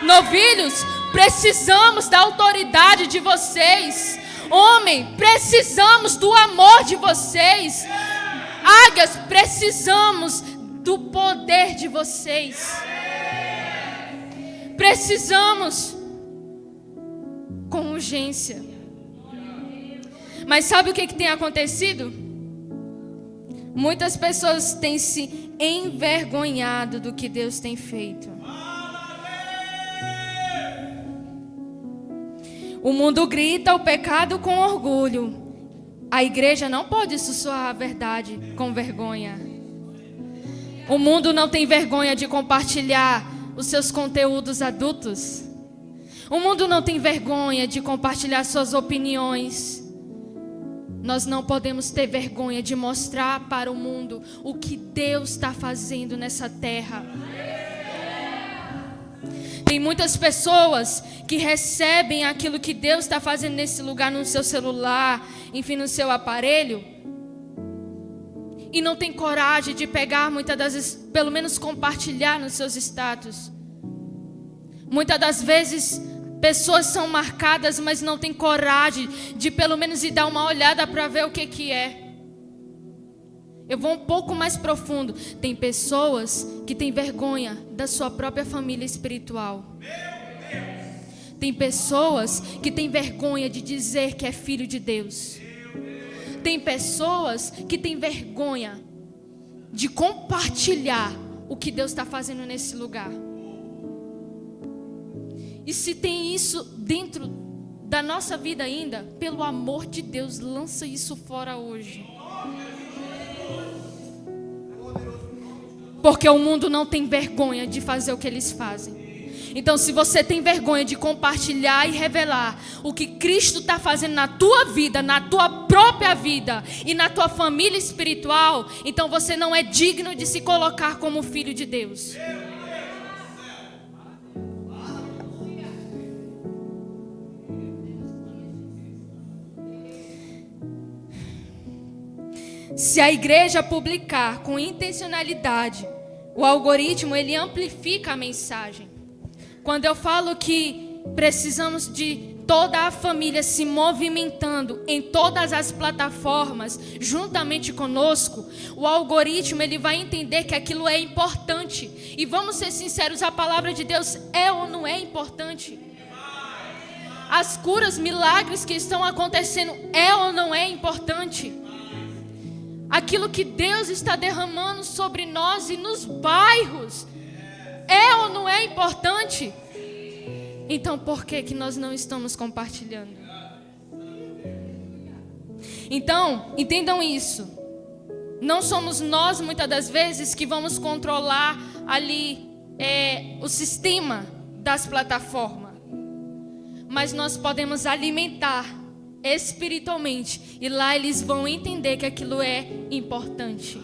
Novilhos, precisamos da autoridade de vocês. Homem, precisamos do amor de vocês. Águias, precisamos do poder de vocês. Precisamos com urgência. Mas sabe o que tem acontecido? Muitas pessoas têm se envergonhado do que Deus tem feito. O mundo grita o pecado com orgulho. A igreja não pode sussurrar a verdade com vergonha. O mundo não tem vergonha de compartilhar os seus conteúdos adultos. O mundo não tem vergonha de compartilhar suas opiniões. Nós não podemos ter vergonha de mostrar para o mundo o que Deus está fazendo nessa terra. Tem muitas pessoas que recebem aquilo que Deus está fazendo nesse lugar, no seu celular, enfim, no seu aparelho, e não tem coragem de pegar, muitas das vezes, pelo menos compartilhar nos seus status. Muitas das vezes, pessoas são marcadas, mas não tem coragem de pelo menos ir dar uma olhada para ver o que é. Eu vou um pouco mais profundo. Tem pessoas que têm vergonha da sua própria família espiritual. Tem pessoas que têm vergonha de dizer que é filho de Deus. Tem pessoas que têm vergonha de compartilhar o que Deus está fazendo nesse lugar. E se tem isso dentro da nossa vida ainda, pelo amor de Deus, lança isso fora hoje. Porque o mundo não tem vergonha de fazer o que eles fazem. Então, se você tem vergonha de compartilhar e revelar o que Cristo está fazendo na tua vida, na tua própria vida e na tua família espiritual, então você não é digno de se colocar como filho de Deus. Se a igreja publicar com intencionalidade, o algoritmo ele amplifica a mensagem. Quando eu falo que precisamos de toda a família se movimentando em todas as plataformas juntamente conosco, o algoritmo ele vai entender que aquilo é importante. E vamos ser sinceros, a palavra de Deus é ou não é importante? As curas, milagres que estão acontecendo é ou não é importante? Aquilo que Deus está derramando sobre nós e nos bairros é ou não é importante? Então por que nós não estamos compartilhando? Então, entendam isso. Não somos nós, muitas das vezes, que vamos controlar ali o sistema das plataformas. Mas nós podemos alimentar espiritualmente. E lá eles vão entender que aquilo é importante.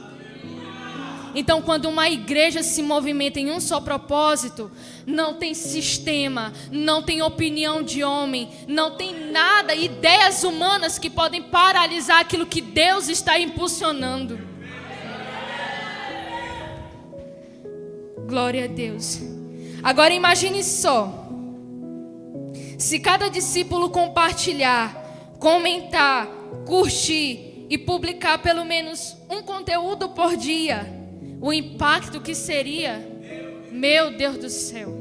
Então, quando uma igreja se movimenta em um só propósito, não tem sistema, não tem opinião de homem, não tem nada, ideias humanas que podem paralisar aquilo que Deus está impulsionando. Glória a Deus. Agora imagine só, se cada discípulo compartilhar, comentar, curtir e publicar pelo menos um conteúdo por dia, o impacto que seria, meu Deus do céu.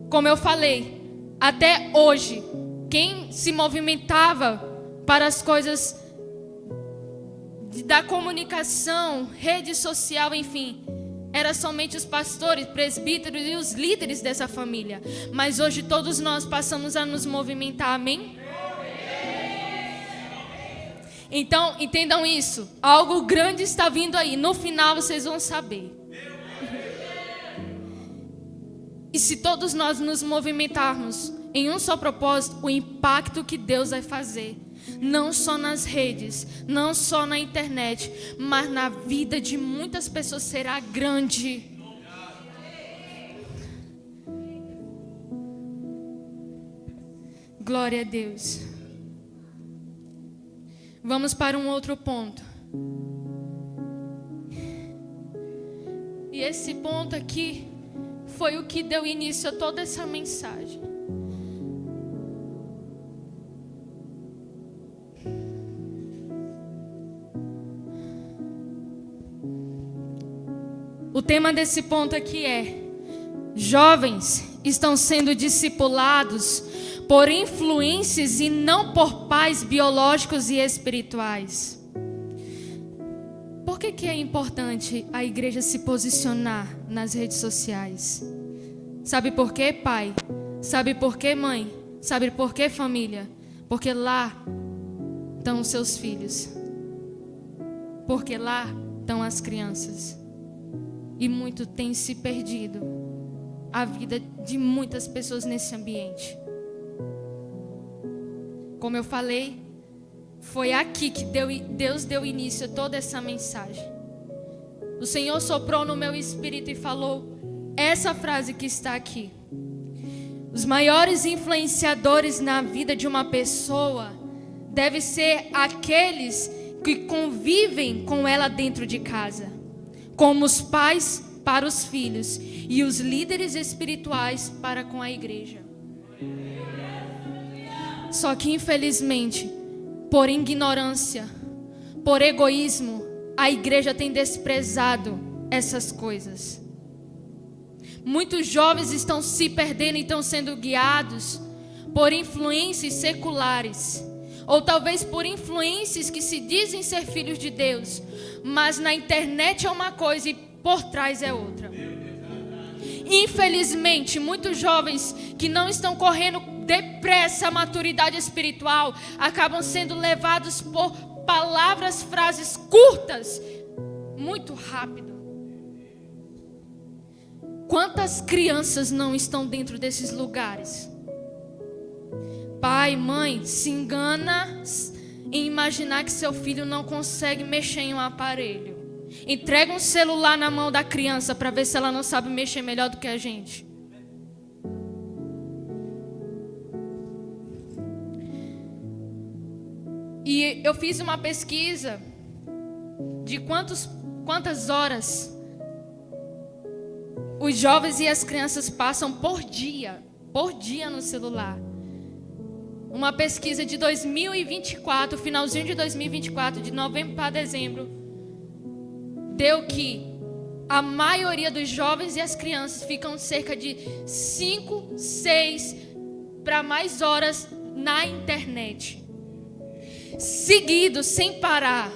Como eu falei, até hoje, quem se movimentava para as coisas da comunicação, rede social, enfim, era somente os pastores, presbíteros e os líderes dessa família. Mas hoje todos nós passamos a nos movimentar, amém? Então, entendam isso. Algo grande está vindo aí. No final vocês vão saber. E se todos nós nos movimentarmos em um só propósito, o impacto que Deus vai fazer, não só nas redes, não só na internet, mas na vida de muitas pessoas será grande. Glória a Deus. Vamos para um outro ponto. E esse ponto aqui foi o que deu início a toda essa mensagem. O tema desse ponto aqui é: jovens estão sendo discipulados por influências e não por pais biológicos e espirituais. Por que é importante a igreja se posicionar nas redes sociais? Sabe por quê, pai? Sabe por quê, mãe? Sabe por quê, família? Porque lá estão os seus filhos. Porque lá estão as crianças. E muito tem se perdido a vida de muitas pessoas nesse ambiente. Como eu falei, foi aqui que Deus deu início a toda essa mensagem. O Senhor soprou no meu espírito e falou essa frase que está aqui: os maiores influenciadores na vida de uma pessoa devem ser aqueles que convivem com ela dentro de casa, como os pais para os filhos e os líderes espirituais para com a igreja. Só que infelizmente, por ignorância, por egoísmo, a igreja tem desprezado essas coisas. Muitos jovens estão se perdendo e estão sendo guiados por influências seculares, ou talvez por influências que se dizem ser filhos de Deus, mas na internet é uma coisa e por trás é outra. Infelizmente, muitos jovens que não estão correndo depressa a maturidade espiritual acabam sendo levados por palavras, frases curtas, muito rápido. Quantas crianças não estão dentro desses lugares? Pai, mãe, se engana em imaginar que seu filho não consegue mexer em um aparelho. Entrega um celular na mão da criança para ver se ela não sabe mexer melhor do que a gente. E eu fiz uma pesquisa de quantas horas os jovens e as crianças passam por dia no celular. Uma pesquisa de 2024, finalzinho de 2024, de novembro para dezembro, deu que a maioria dos jovens e as crianças ficam cerca de 5, 6 para mais horas na internet. Seguido, sem parar.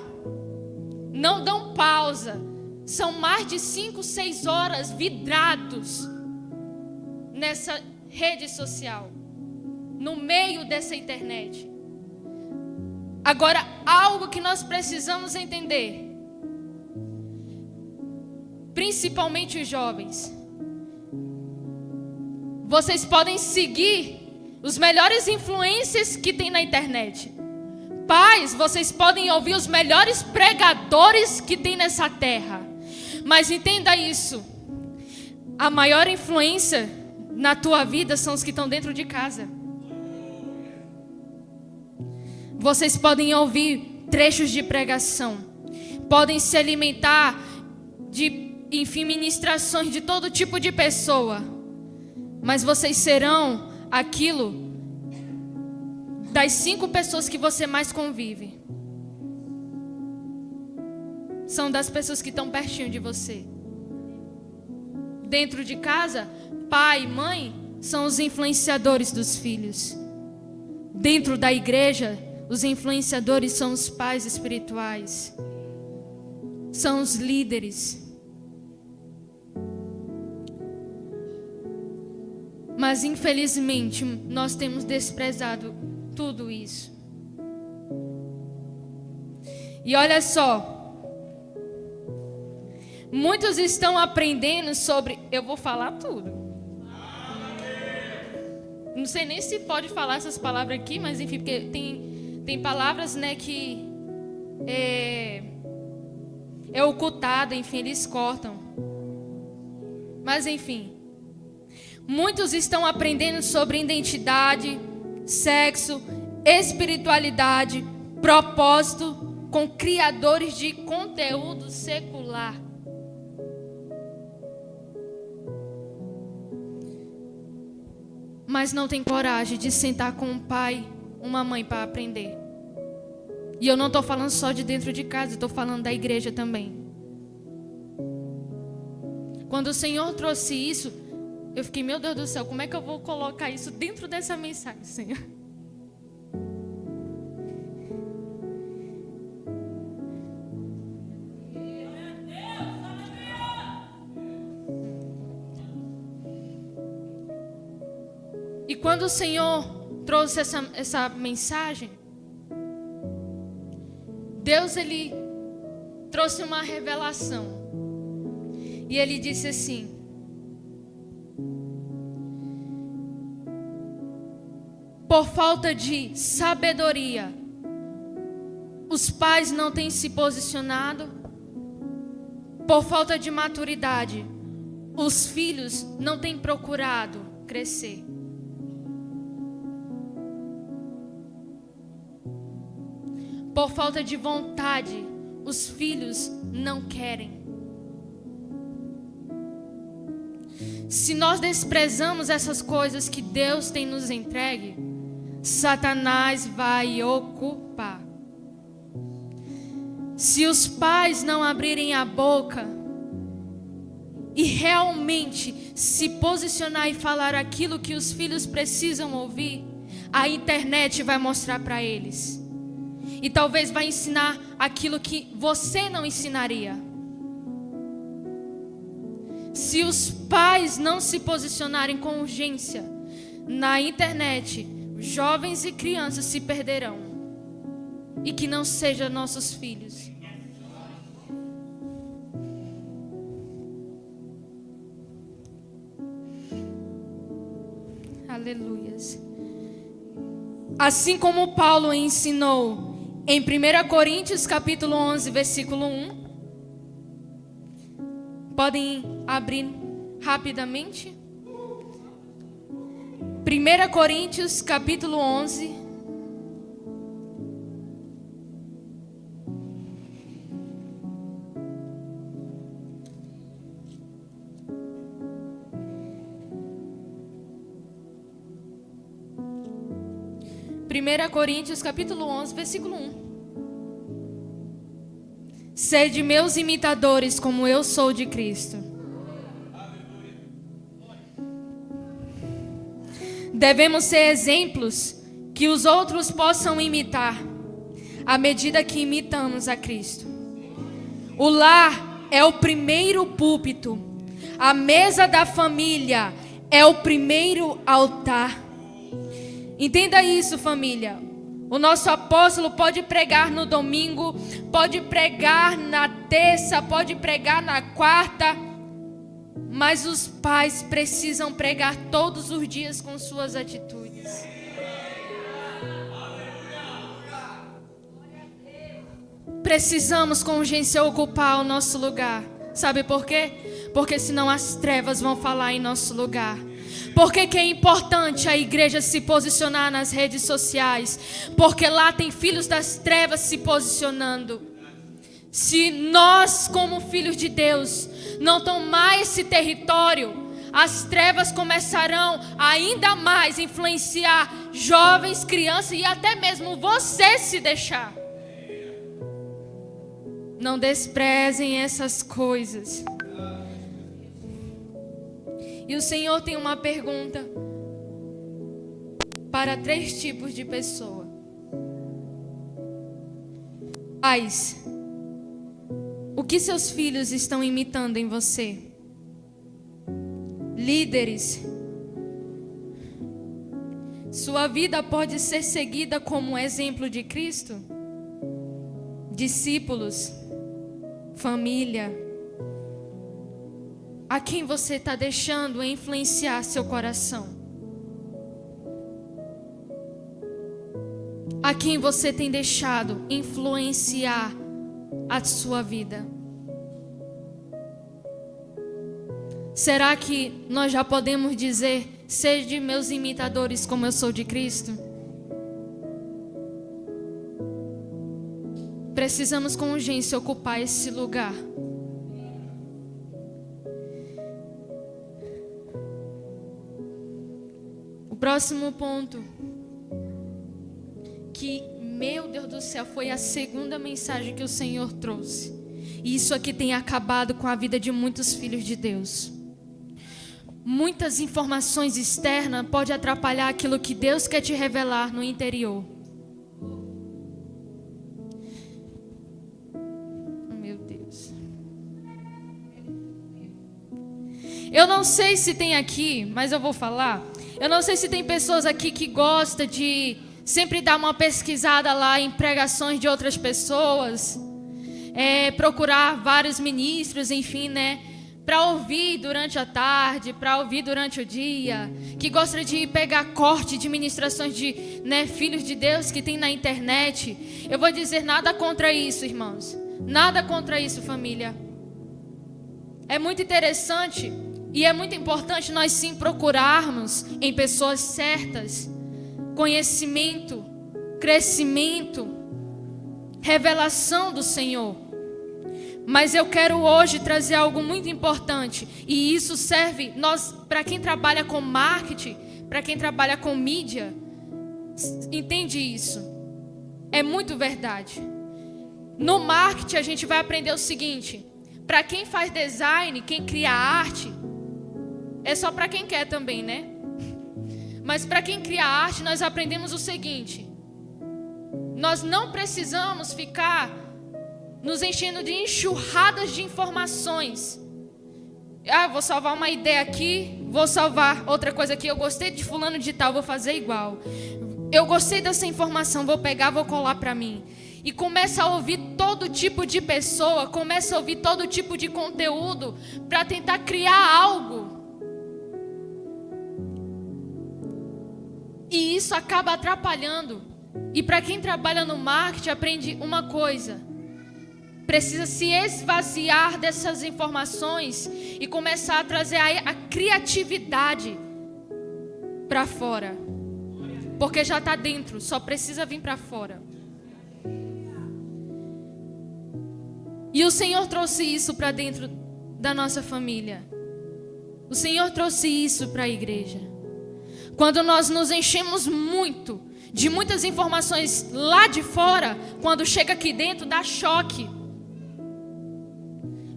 Não dão pausa. São mais de 5, 6 horas vidrados nessa rede social, no meio dessa internet. Agora, algo que nós precisamos entender, principalmente os jovens, vocês podem seguir os melhores influencers que tem na internet. Pais, vocês podem ouvir os melhores pregadores que tem nessa terra. Mas entenda isso: a maior influência na tua vida são os que estão dentro de casa. Vocês podem ouvir trechos de pregação, podem se alimentar de, enfim, ministrações de todo tipo de pessoa, mas vocês serão aquilo das 5 pessoas que você mais convive. São das pessoas que estão pertinho de você. Dentro de casa, pai e mãe são os influenciadores dos filhos. Dentro da igreja, os influenciadores são os pais espirituais. São os líderes. Mas infelizmente nós temos desprezado tudo isso. E olha só, muitos estão aprendendo sobre... Eu vou falar tudo. Não sei nem se pode falar essas palavras aqui, mas enfim, porque tem palavras, né, que é ocultada, enfim, eles cortam. Mas enfim, muitos estão aprendendo sobre identidade, sexo, espiritualidade, propósito com criadores de conteúdo secular. Mas não tem coragem de sentar com um pai, uma mãe para aprender. E eu não estou falando só de dentro de casa, estou falando da igreja também. Quando o Senhor trouxe isso, eu fiquei, meu Deus do céu, como é que eu vou colocar isso dentro dessa mensagem, Senhor? E quando o Senhor trouxe essa mensagem, Deus, Ele trouxe uma revelação. E Ele disse assim: por falta de sabedoria, os pais não têm se posicionado. Por falta de maturidade, os filhos não têm procurado crescer. Por falta de vontade, os filhos não querem. Se nós desprezamos essas coisas que Deus tem nos entregue, Satanás vai ocupar. Se os pais não abrirem a boca e realmente se posicionar e falar aquilo que os filhos precisam ouvir, a internet vai mostrar para eles. E talvez vai ensinar aquilo que você não ensinaria. Se os pais não se posicionarem com urgência na internet, jovens e crianças se perderão. E que não sejam nossos filhos. Aleluias. Assim como Paulo ensinou em 1 Coríntios capítulo 11, versículo 1. Podem abrir rapidamente. 1 Coríntios capítulo 11. Primeira Coríntios capítulo 11, versículo 1. Sede meus imitadores, como eu sou de Cristo. Devemos ser exemplos que os outros possam imitar, à medida que imitamos a Cristo. O lar é o primeiro púlpito. A mesa da família é o primeiro altar. Entenda isso, família. O nosso apóstolo pode pregar no domingo, pode pregar na terça, pode pregar na quarta, mas os pais precisam pregar todos os dias com suas atitudes. Precisamos com urgência ocupar o nosso lugar. Sabe por quê? Porque senão as trevas vão falar em nosso lugar. Por que é importante a igreja se posicionar nas redes sociais? Porque lá tem filhos das trevas se posicionando. Se nós, como filhos de Deus, não tomar esse território, as trevas começarão ainda mais a influenciar jovens, crianças e até mesmo você se deixar. Não desprezem essas coisas. E o Senhor tem uma pergunta para 3 tipos de pessoa. Pais, o que seus filhos estão imitando em você? Líderes, sua vida pode ser seguida como exemplo de Cristo? Discípulos, família, a quem você está deixando influenciar seu coração? A quem você tem deixado influenciar a sua vida? Será que nós já podemos dizer: sede meus imitadores como eu sou de Cristo? Precisamos com urgência ocupar esse lugar. O próximo ponto, que, meu Deus do céu, foi a segunda mensagem que o Senhor trouxe. E isso aqui tem acabado com a vida de muitos filhos de Deus. Muitas informações externas podem atrapalhar aquilo que Deus quer te revelar no interior. Meu Deus. Eu não sei se tem aqui, mas eu vou falar. Eu não sei se tem pessoas aqui que gostam de sempre dar uma pesquisada lá em pregações de outras pessoas, procurar vários ministros, enfim, né? para ouvir durante a tarde, para ouvir durante o dia, que gosta de pegar corte de ministrações de filhos de Deus que tem na internet. Eu vou dizer nada contra isso, irmãos. Nada contra isso, família. É muito interessante e é muito importante nós sim procurarmos em pessoas certas conhecimento, crescimento, revelação do Senhor. Mas eu quero hoje trazer algo muito importante, e isso serve para quem trabalha com marketing, para quem trabalha com mídia, entende isso? É muito verdade. No marketing a gente vai aprender o seguinte: para quem faz design, quem cria arte, é só para quem quer também, né? Mas para quem cria arte, nós aprendemos o seguinte: nós não precisamos ficar nos enchendo de enxurradas de informações. Vou salvar uma ideia aqui, vou salvar outra coisa aqui. Eu gostei de fulano de tal, vou fazer igual. Eu gostei dessa informação, vou pegar, vou colar para mim. E começa a ouvir todo tipo de pessoa, começa a ouvir todo tipo de conteúdo para tentar criar algo. E isso acaba atrapalhando. E para quem trabalha no marketing, aprende uma coisa: precisa se esvaziar dessas informações e começar a trazer a criatividade para fora. Porque já está dentro, só precisa vir para fora. E o Senhor trouxe isso para dentro da nossa família. O Senhor trouxe isso para a igreja. Quando nós nos enchemos muito de muitas informações lá de fora, quando chega aqui dentro dá choque.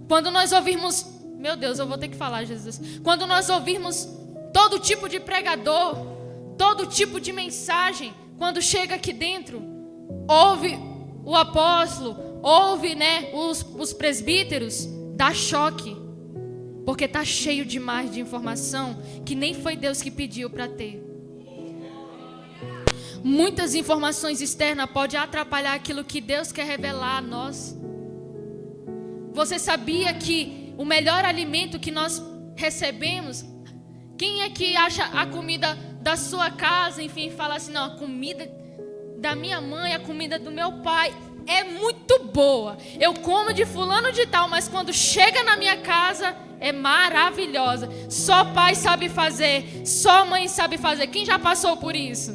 Quando nós ouvirmos, meu Deus, eu vou ter que falar, Jesus. Quando nós ouvirmos todo tipo de pregador, todo tipo de mensagem, quando chega aqui dentro, ouve o apóstolo, ouve, os presbíteros, dá choque. Porque está cheio demais de informação que nem foi Deus que pediu para ter. Muitas informações externas podem atrapalhar aquilo que Deus quer revelar a nós. Você sabia que o melhor alimento que nós recebemos, quem é que acha a comida da sua casa, enfim, fala assim: não, a comida da minha mãe, a comida do meu pai é muito boa. Eu como de fulano de tal, mas quando chega na minha casa é maravilhosa. Só pai sabe fazer, só mãe sabe fazer. Quem já passou por isso?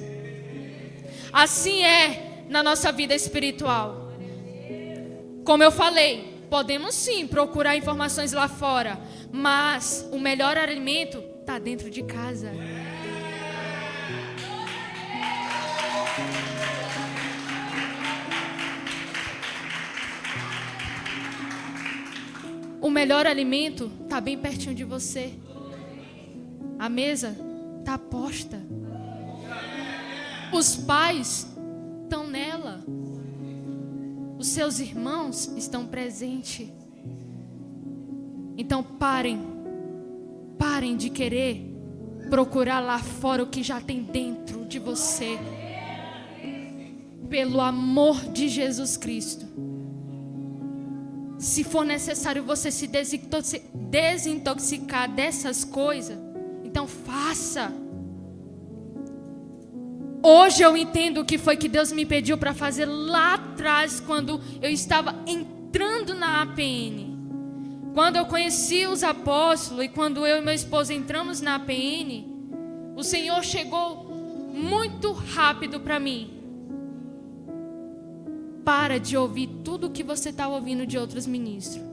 Assim é na nossa vida espiritual. Como eu falei, podemos sim procurar informações lá fora, mas o melhor alimento está dentro de casa. O melhor alimento está bem pertinho de você. A mesa está posta. Os pais estão nela. Os seus irmãos estão presentes. Então parem de querer procurar lá fora o que já tem dentro de você. Pelo amor de Jesus Cristo. Se for necessário você se desintoxicar dessas coisas, então faça. Hoje eu entendo o que foi que Deus me pediu para fazer lá atrás, quando eu estava entrando na APN. Quando eu conheci os apóstolos e quando eu e meu esposo entramos na APN, o Senhor chegou muito rápido para mim. Para de ouvir tudo o que você está ouvindo de outros ministros,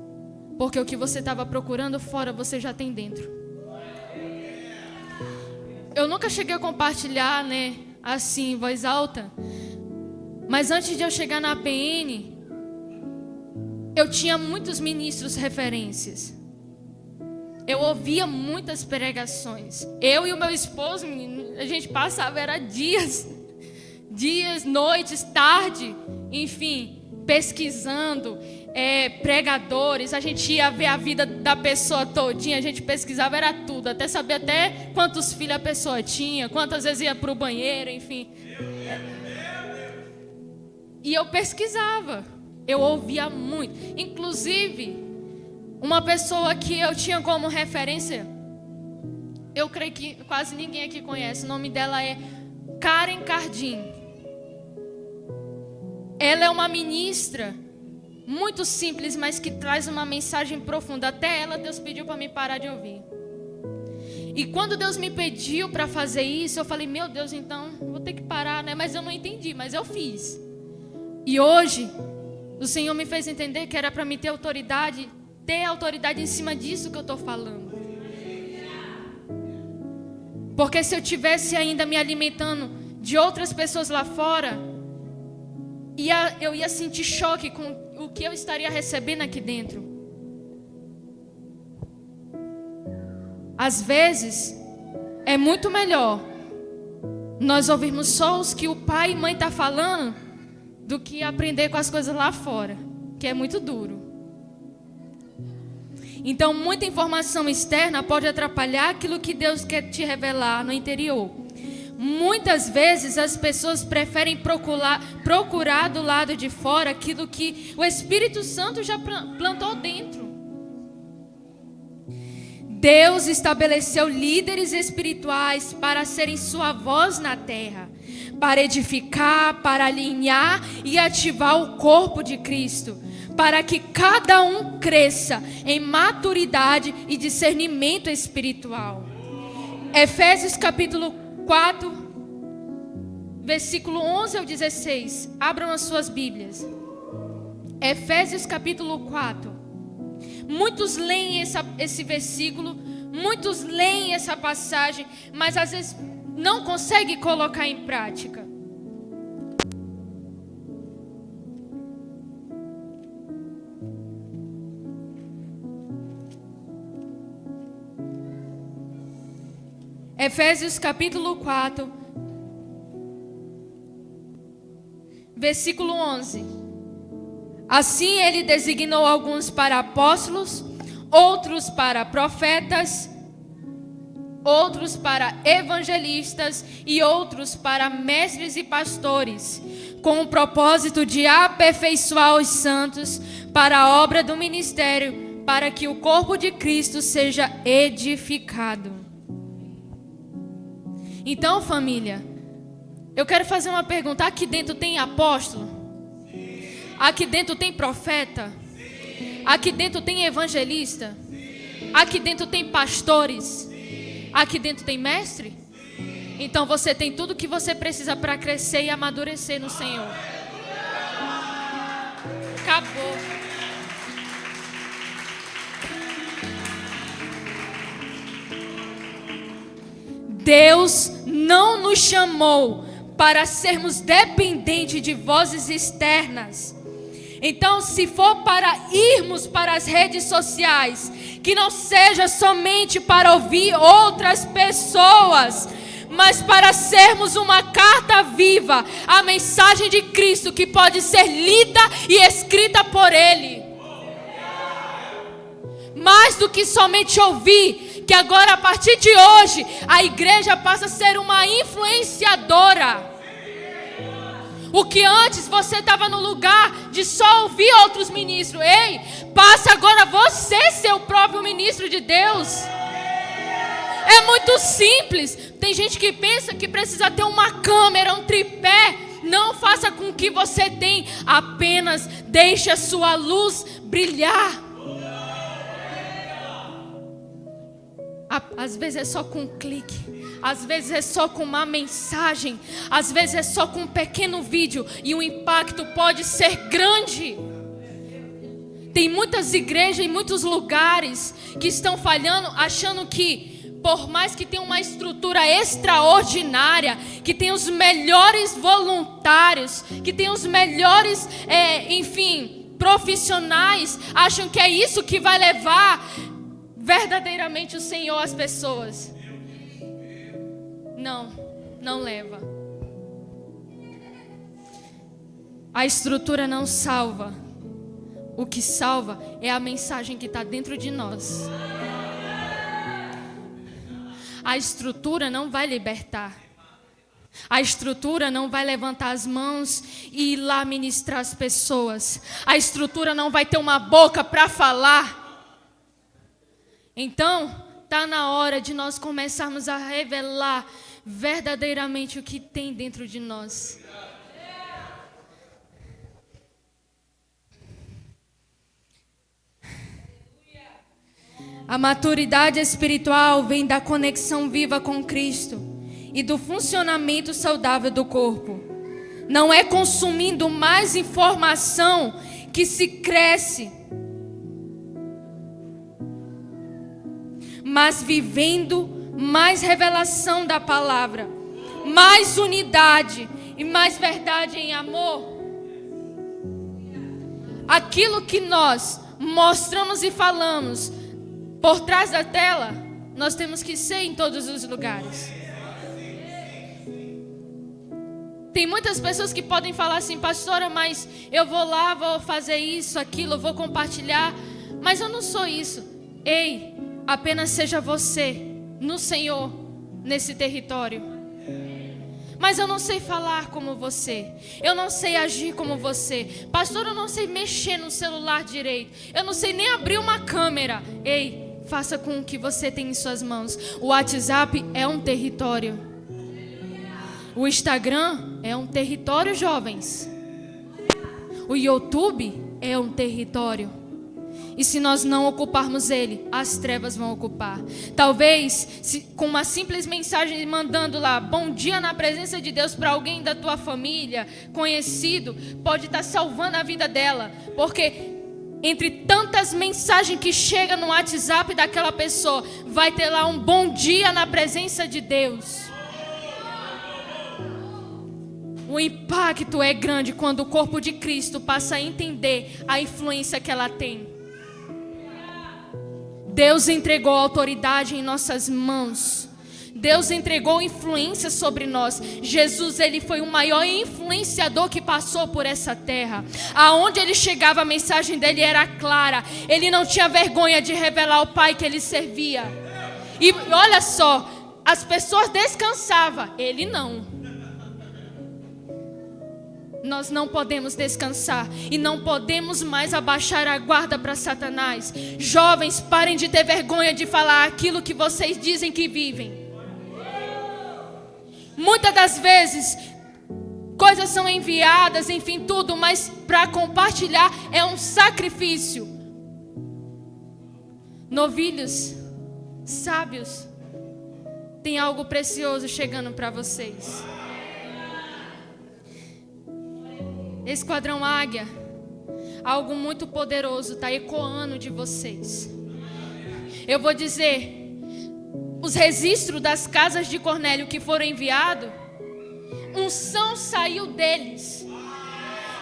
porque o que você estava procurando fora, você já tem dentro. Eu nunca cheguei a compartilhar, assim, em voz alta, mas antes de eu chegar na APN, eu tinha muitos ministros referências. Eu ouvia muitas pregações. Eu e o meu esposo, a gente passava, era dias, noites, tarde, enfim, pesquisando pregadores. A gente ia ver a vida da pessoa todinha, a gente pesquisava, era tudo, até saber até quantos filhos a pessoa tinha, quantas vezes ia para o banheiro, enfim. E eu pesquisava, eu ouvia muito. Inclusive, Uma pessoa que eu tinha como referência, eu creio que quase ninguém aqui conhece, o nome dela é Karen Cardim. Ela é uma ministra muito simples, mas que traz uma mensagem profunda. Até ela, Deus pediu para mim parar de ouvir. E quando Deus me pediu para fazer isso, eu falei, meu Deus, então vou ter que parar, né? Mas eu não entendi, mas eu fiz. E hoje, o Senhor me fez entender que era para mim ter autoridade em cima disso que eu estou falando. Porque se eu tivesse ainda me alimentando de outras pessoas lá fora, eu ia sentir choque com o que eu estaria recebendo aqui dentro. Às vezes, é muito melhor nós ouvirmos só os que o pai e mãe estão falando do que aprender com as coisas lá fora, que é muito duro. Então, muita informação externa pode atrapalhar aquilo que Deus quer te revelar no interior. Muitas vezes as pessoas preferem procurar do lado de fora aquilo que o Espírito Santo já plantou dentro. Deus estabeleceu líderes espirituais para serem sua voz na terra, para edificar, para alinhar e ativar o corpo de Cristo, para que cada um cresça em maturidade e discernimento espiritual. Efésios capítulo 4, versículo 11 ao 16. Abram as suas Bíblias. Efésios capítulo 4. Muitos leem esse versículo, muitos leem essa passagem, mas às vezes não conseguem colocar em prática. Efésios capítulo 4, versículo 11. Assim ele designou alguns para apóstolos, outros para profetas, outros para evangelistas e outros para mestres e pastores, com o propósito de aperfeiçoar os santos para a obra do ministério, para que o corpo de Cristo seja edificado. Então, família, eu quero fazer uma pergunta. Aqui dentro tem apóstolo? Aqui dentro tem profeta? Aqui dentro tem evangelista? Aqui dentro tem pastores? Aqui dentro tem mestre? Então você tem tudo que você precisa para crescer e amadurecer no Senhor. Acabou. Deus não nos chamou para sermos dependentes de vozes externas. Então, se for para irmos para as redes sociais, que não seja somente para ouvir outras pessoas, mas para sermos uma carta viva, a mensagem de Cristo que pode ser lida e escrita por Ele. Mais do que somente ouvir, que agora a partir de hoje a igreja passa a ser uma influenciadora. O que antes você estava no lugar de só ouvir outros ministros. Ei, passa agora você ser o próprio ministro de Deus. É muito simples. Tem gente que pensa que precisa ter uma câmera, um tripé. Não faça com que você tem. Apenas deixe a sua luz brilhar. Às vezes é só com um clique, às vezes é só com uma mensagem, às vezes é só com um pequeno vídeo e o impacto pode ser grande. Tem muitas igrejas e muitos lugares que estão falhando, achando que por mais que tenha uma estrutura extraordinária, que tenha os melhores voluntários, que tenha os melhores, profissionais, acham que é isso que vai levar verdadeiramente o Senhor às pessoas. Não leva. A estrutura não salva. O que salva é a mensagem que está dentro de nós. A estrutura não vai libertar. A estrutura não vai levantar as mãos e ir lá ministrar as pessoas. A estrutura não vai ter uma boca para falar. Então, está na hora de nós começarmos a revelar verdadeiramente o que tem dentro de nós. A maturidade espiritual vem da conexão viva com Cristo e do funcionamento saudável do corpo. Não é consumindo mais informação que se cresce, mas vivendo mais revelação da palavra, mais unidade e mais verdade em amor. Aquilo que nós mostramos e falamos por trás da tela, nós temos que ser em todos os lugares. Tem muitas pessoas que podem falar assim: pastora, mas eu vou lá, vou fazer isso, aquilo, vou compartilhar, mas eu não sou isso. Ei, apenas seja você no Senhor, nesse território. Mas eu não sei falar como você, eu não sei agir como você. Pastor, eu não sei mexer no celular direito, eu não sei nem abrir uma câmera. Ei, faça com o que você tem em suas mãos. O WhatsApp é um território. O Instagram é um território, jovens. O YouTube é um território. E se nós não ocuparmos ele, as trevas vão ocupar. Talvez, com uma simples mensagem mandando lá, bom dia na presença de Deus, para alguém da tua família, conhecido, pode estar salvando a vida dela. Porque entre tantas mensagens que chegam no WhatsApp daquela pessoa, vai ter lá um bom dia na presença de Deus. O impacto é grande quando o corpo de Cristo passa a entender a influência que ela tem. Deus entregou a autoridade em nossas mãos. Deus entregou influência sobre nós. Jesus, ele foi o maior influenciador que passou por essa terra. Aonde ele chegava, a mensagem dele era clara. Ele não tinha vergonha de revelar o Pai que ele servia. E olha só, as pessoas descansavam, ele não. Nós não podemos descansar e não podemos mais abaixar a guarda para Satanás. Jovens, parem de ter vergonha de falar aquilo que vocês dizem que vivem. Muitas das vezes, coisas são enviadas, enfim, tudo, mas para compartilhar é um sacrifício. Novilhos, sábios, tem algo precioso chegando para vocês. Esquadrão Águia, algo muito poderoso está ecoando de vocês. Eu vou dizer, os registros das casas de Cornélio que foram enviados, unção saiu deles.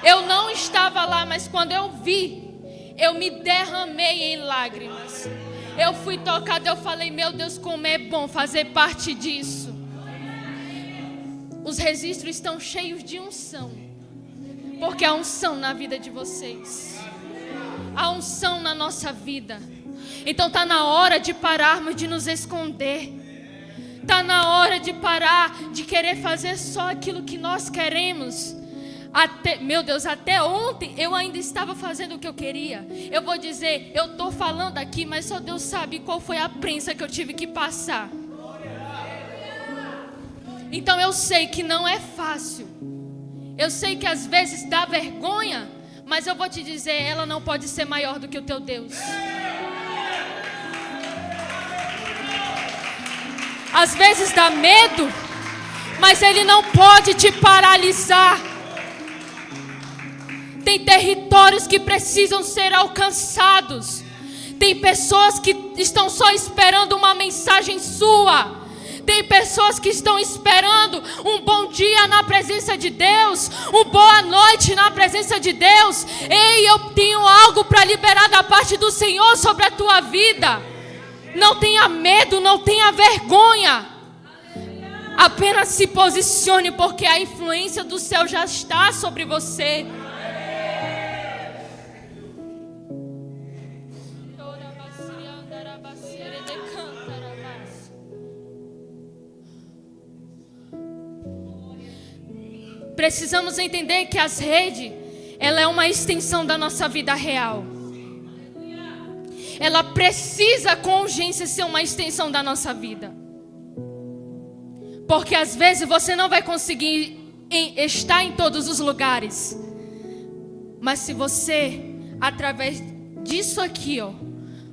Eu não estava lá, mas quando eu vi, eu me derramei em lágrimas. Eu fui tocada, eu falei, meu Deus, como é bom fazer parte disso. Os registros estão cheios de unção. Porque há unção na vida de vocês. Há unção na nossa vida. Então está na hora de pararmos de nos esconder. Está na hora de parar de querer fazer só aquilo que nós queremos. Meu Deus, até ontem eu ainda estava fazendo o que eu queria. Eu vou dizer, eu estou falando aqui, mas só Deus sabe qual foi a prensa que eu tive que passar. Então eu sei que não é fácil. Eu sei que às vezes dá vergonha, mas eu vou te dizer, ela não pode ser maior do que o teu Deus. Às vezes dá medo, mas ele não pode te paralisar. Tem territórios que precisam ser alcançados. Tem pessoas que estão só esperando uma mensagem sua. Tem pessoas que estão esperando um bom dia na presença de Deus, uma boa noite na presença de Deus. Ei, eu tenho algo para liberar da parte do Senhor sobre a tua vida. Não tenha medo, não tenha vergonha. Apenas se posicione, porque a influência do céu já está sobre você. Precisamos entender que as redes, ela é uma extensão da nossa vida real. ela precisa com urgência ser uma extensão da nossa vida. Porque às vezes você não vai conseguir estar em todos os lugares. Mas se você, através disso aqui,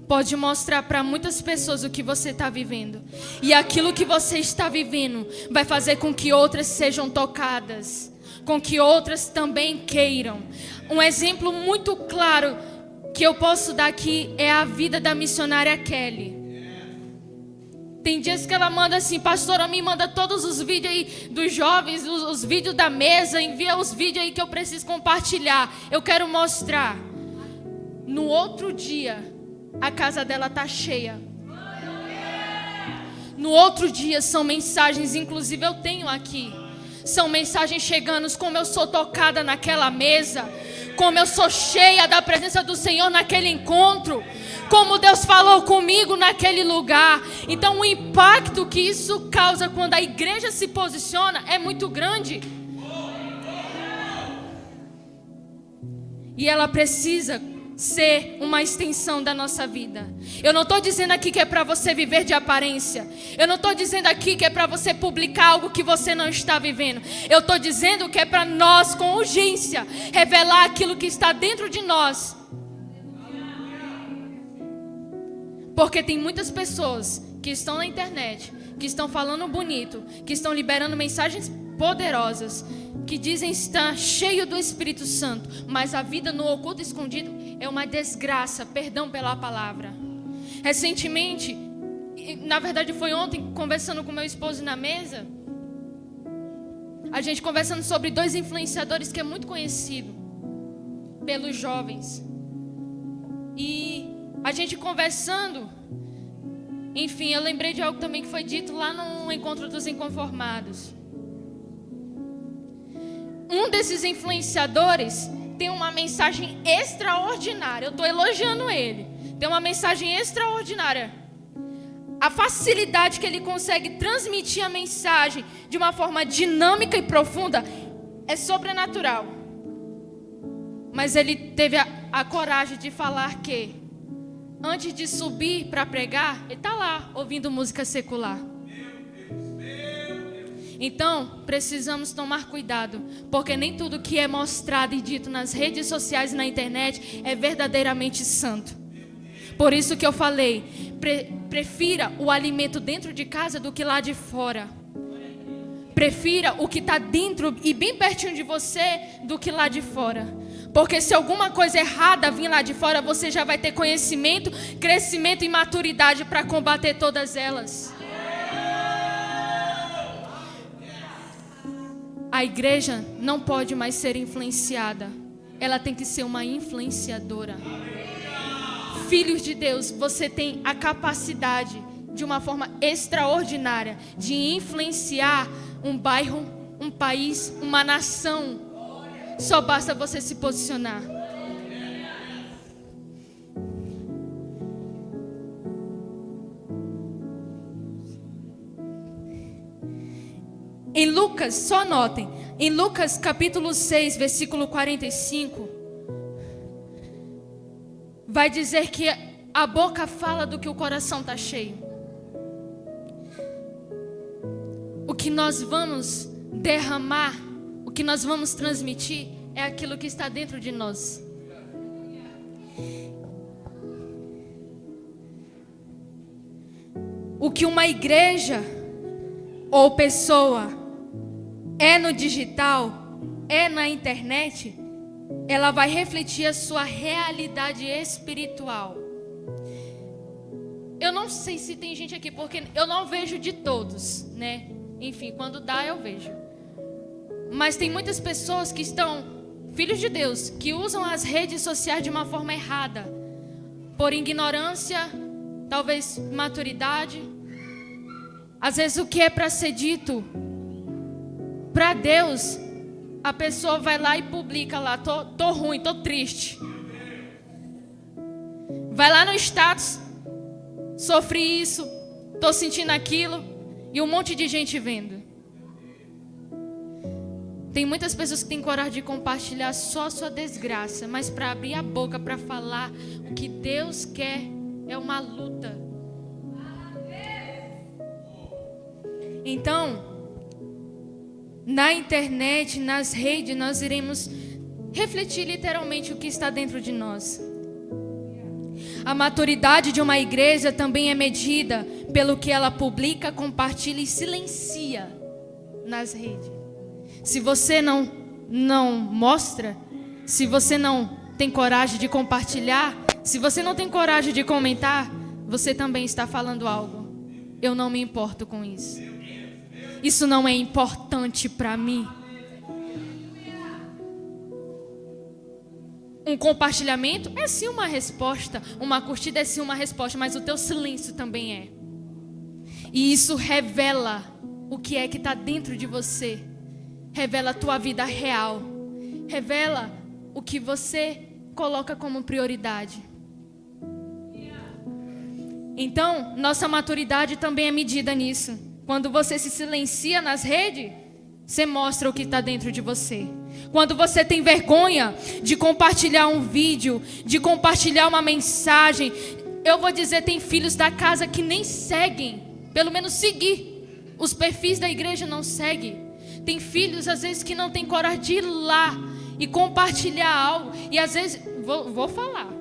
pode mostrar para muitas pessoas o que você está vivendo. E aquilo que você está vivendo vai fazer com que outras sejam tocadas, com que outras também queiram. Um exemplo muito claro que eu posso dar aqui é a vida da missionária Kelly. Tem dias que ela manda assim: pastora, me manda todos os vídeos aí dos jovens, os vídeos da mesa, envia os vídeos aí que eu preciso compartilhar, eu quero mostrar. No outro dia, a casa dela tá cheia. No outro dia são mensagens, inclusive eu tenho aqui. São mensagens chegando, como eu sou tocada naquela mesa, como eu sou cheia da presença do Senhor naquele encontro, como Deus falou comigo naquele lugar. Então o impacto que isso causa quando a igreja se posiciona é muito grande. E ela precisa ser uma extensão da nossa vida. Eu não estou dizendo aqui que é para você viver de aparência. Eu não estou dizendo aqui que é para você publicar algo que você não está vivendo. Eu estou dizendo que é para nós, com urgência, revelar aquilo que está dentro de nós. Porque tem muitas pessoas que estão na internet, que estão falando bonito, que estão liberando mensagens poderosas, que dizem estar cheio do Espírito Santo, mas a vida no oculto escondido é uma desgraça, perdão pela palavra. Recentemente, na verdade foi ontem, conversando com meu esposo na mesa, a gente conversando sobre 2 influenciadores que é muito conhecido pelos jovens. E a gente conversando, enfim, eu lembrei de algo também que foi dito lá no Encontro dos Inconformados. Um desses influenciadores tem uma mensagem extraordinária. Eu estou elogiando ele. Tem uma mensagem extraordinária. A facilidade que ele consegue transmitir a mensagem de uma forma dinâmica e profunda é sobrenatural. Mas ele teve a coragem de falar que antes de subir para pregar, ele está lá ouvindo música secular. Então, precisamos tomar cuidado, porque nem tudo que é mostrado e dito nas redes sociais e na internet é verdadeiramente santo. Por isso que eu falei, prefira o alimento dentro de casa do que lá de fora. Prefira o que está dentro e bem pertinho de você do que lá de fora. Porque se alguma coisa errada vir lá de fora, você já vai ter conhecimento, crescimento e maturidade para combater todas elas. A igreja não pode mais ser influenciada. Ela tem que ser uma influenciadora. Filhos de Deus, você tem a capacidade, de uma forma extraordinária, de influenciar um bairro, um país, uma nação. Só basta você se posicionar. Em Lucas, só anotem, em Lucas capítulo 6, versículo 45, vai dizer que a boca fala do que o coração está cheio. O que nós vamos derramar, o que nós vamos transmitir, é aquilo que está dentro de nós. O que uma igreja ou pessoa é no digital, é na internet, ela vai refletir a sua realidade espiritual. Eu não sei se tem gente aqui, porque eu não vejo de todos, né? Enfim, quando dá eu vejo. Mas tem muitas pessoas que estão, filhos de Deus, que usam as redes sociais de uma forma errada, por ignorância, talvez maturidade. Às vezes o que é para ser dito para Deus, a pessoa vai lá e publica lá: tô ruim, tô triste. Vai lá no status: sofri isso, tô sentindo aquilo, e um monte de gente vendo. Tem muitas pessoas que têm coragem de compartilhar só a sua desgraça, mas para abrir a boca para falar o que Deus quer É uma luta. Então, na internet, nas redes, nós iremos refletir literalmente o que está dentro de nós. A maturidade de uma igreja também é medida pelo que ela publica, compartilha e silencia nas redes. Se você não mostra, se você não tem coragem de compartilhar, se você não tem coragem de comentar, você também está falando algo. Eu não me importo com isso. Isso não é importante para mim. Um compartilhamento é sim uma resposta, uma curtida é sim uma resposta, mas o teu silêncio também é. E isso revela o que é que está dentro de você. Revela a tua vida real. Revela o que você coloca como prioridade. Então, nossa maturidade também é medida nisso. Quando você se silencia nas redes, você mostra o que está dentro de você. Quando você tem vergonha de compartilhar um vídeo, de compartilhar uma mensagem, eu vou dizer, tem filhos da casa que nem seguem, pelo menos seguir. Os perfis da igreja não seguem. Tem filhos, às vezes, que não tem coragem de ir lá e compartilhar algo. E às vezes, vou falar.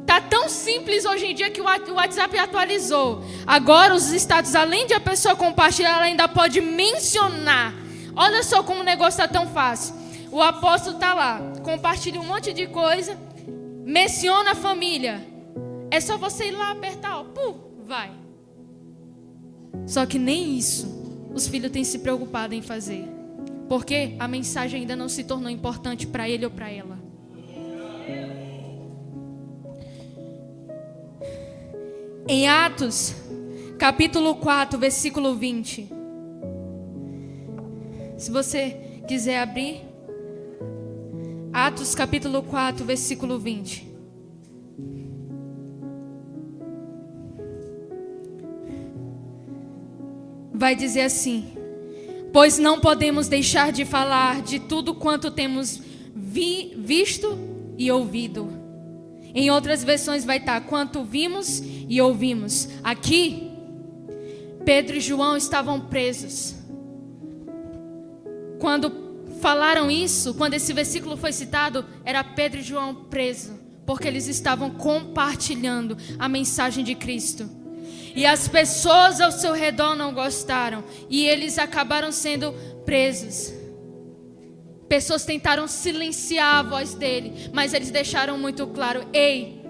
Tá tão simples hoje em dia que o WhatsApp atualizou. Agora os status, além de a pessoa compartilhar, ela ainda pode mencionar. Olha só como o negócio está tão fácil. O apóstolo está lá, compartilha um monte de coisa, menciona a família. É só você ir lá apertar, ó, vai. Só que nem isso os filhos têm se preocupado em fazer. Porque a mensagem ainda não se tornou importante para ele ou para ela. Em Atos, capítulo 4, versículo 20. Se você quiser abrir. Atos, capítulo 4, versículo 20. Vai dizer assim: pois não podemos deixar de falar de tudo quanto temos visto e ouvido. Em outras versões vai estar quanto vimos e ouvimos. Aqui, Pedro e João estavam presos. Quando falaram isso, quando esse versículo foi citado, era Pedro e João presos, porque eles estavam compartilhando a mensagem de Cristo. E as pessoas ao seu redor não gostaram, e eles acabaram sendo presos. Pessoas tentaram silenciar a voz dele, mas eles deixaram muito claro: ei,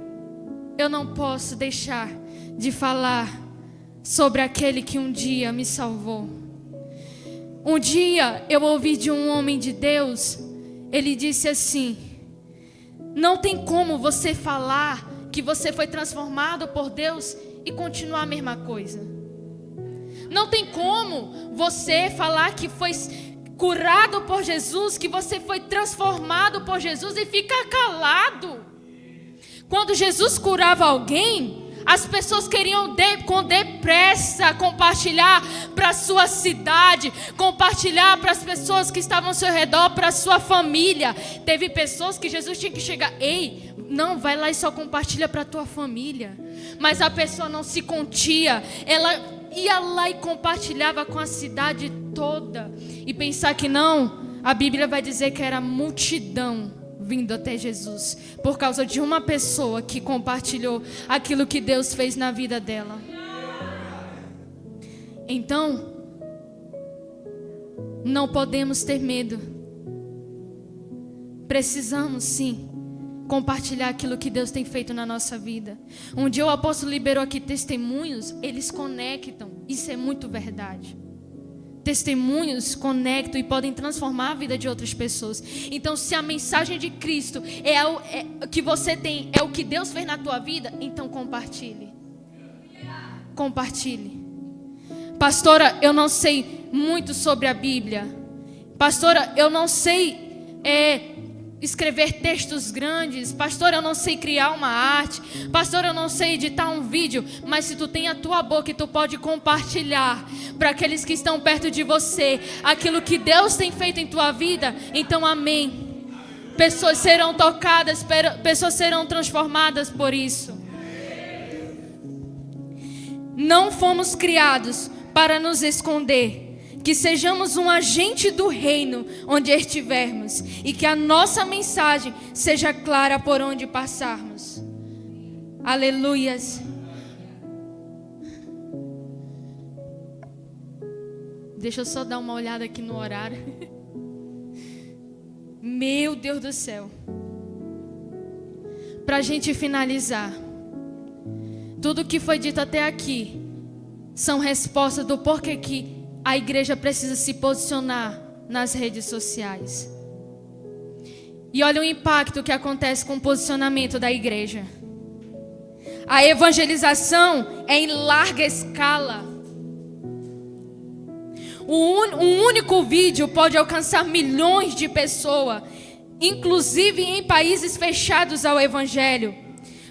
eu não posso deixar de falar sobre aquele que um dia me salvou. Um dia eu ouvi de um homem de Deus, ele disse assim: não tem como você falar que você foi transformado por Deus e continuar a mesma coisa. Não tem como você falar que foi curado por Jesus, que você foi transformado por Jesus e ficar calado. Quando Jesus curava alguém, as pessoas queriam com depressa compartilhar para a sua cidade, compartilhar para as pessoas que estavam ao seu redor, para a sua família. Teve pessoas que Jesus tinha que chegar: ei, não, vai lá e só compartilha para a tua família. Mas a pessoa não se contia, ela ia lá e compartilhava com a cidade toda. E pensar que não, a Bíblia vai dizer que era multidão vindo até Jesus, por causa de uma pessoa que compartilhou aquilo que Deus fez na vida dela. Então, não podemos ter medo. Precisamos sim compartilhar aquilo que Deus tem feito na nossa vida. Um dia o apóstolo liberou aqui testemunhos, eles conectam. Isso é muito verdade. Testemunhos conectam e podem transformar a vida de outras pessoas. Então, se a mensagem de Cristo é o que você tem, é o que Deus fez na tua vida, então compartilhe. Compartilhe. Pastora, eu não sei muito sobre a Bíblia. Pastora, eu não sei escrever textos grandes. Pastor, eu não sei criar uma arte. Pastor, eu não sei editar um vídeo. Mas se tu tem a tua boca e tu pode compartilhar para aqueles que estão perto de você aquilo que Deus tem feito em tua vida, então amém. Pessoas serão tocadas, pessoas serão transformadas por isso. Não fomos criados para nos esconder. Que sejamos um agente do reino onde estivermos e que a nossa mensagem seja clara por onde passarmos. Aleluias. Deixa eu só dar uma olhada aqui no horário. Meu Deus do céu. Para a gente finalizar, tudo que foi dito até aqui são respostas do porquê que a igreja precisa se posicionar nas redes sociais. E olha o impacto que acontece com o posicionamento da igreja. A evangelização é em larga escala. Um único vídeo pode alcançar milhões de pessoas, inclusive em países fechados ao evangelho.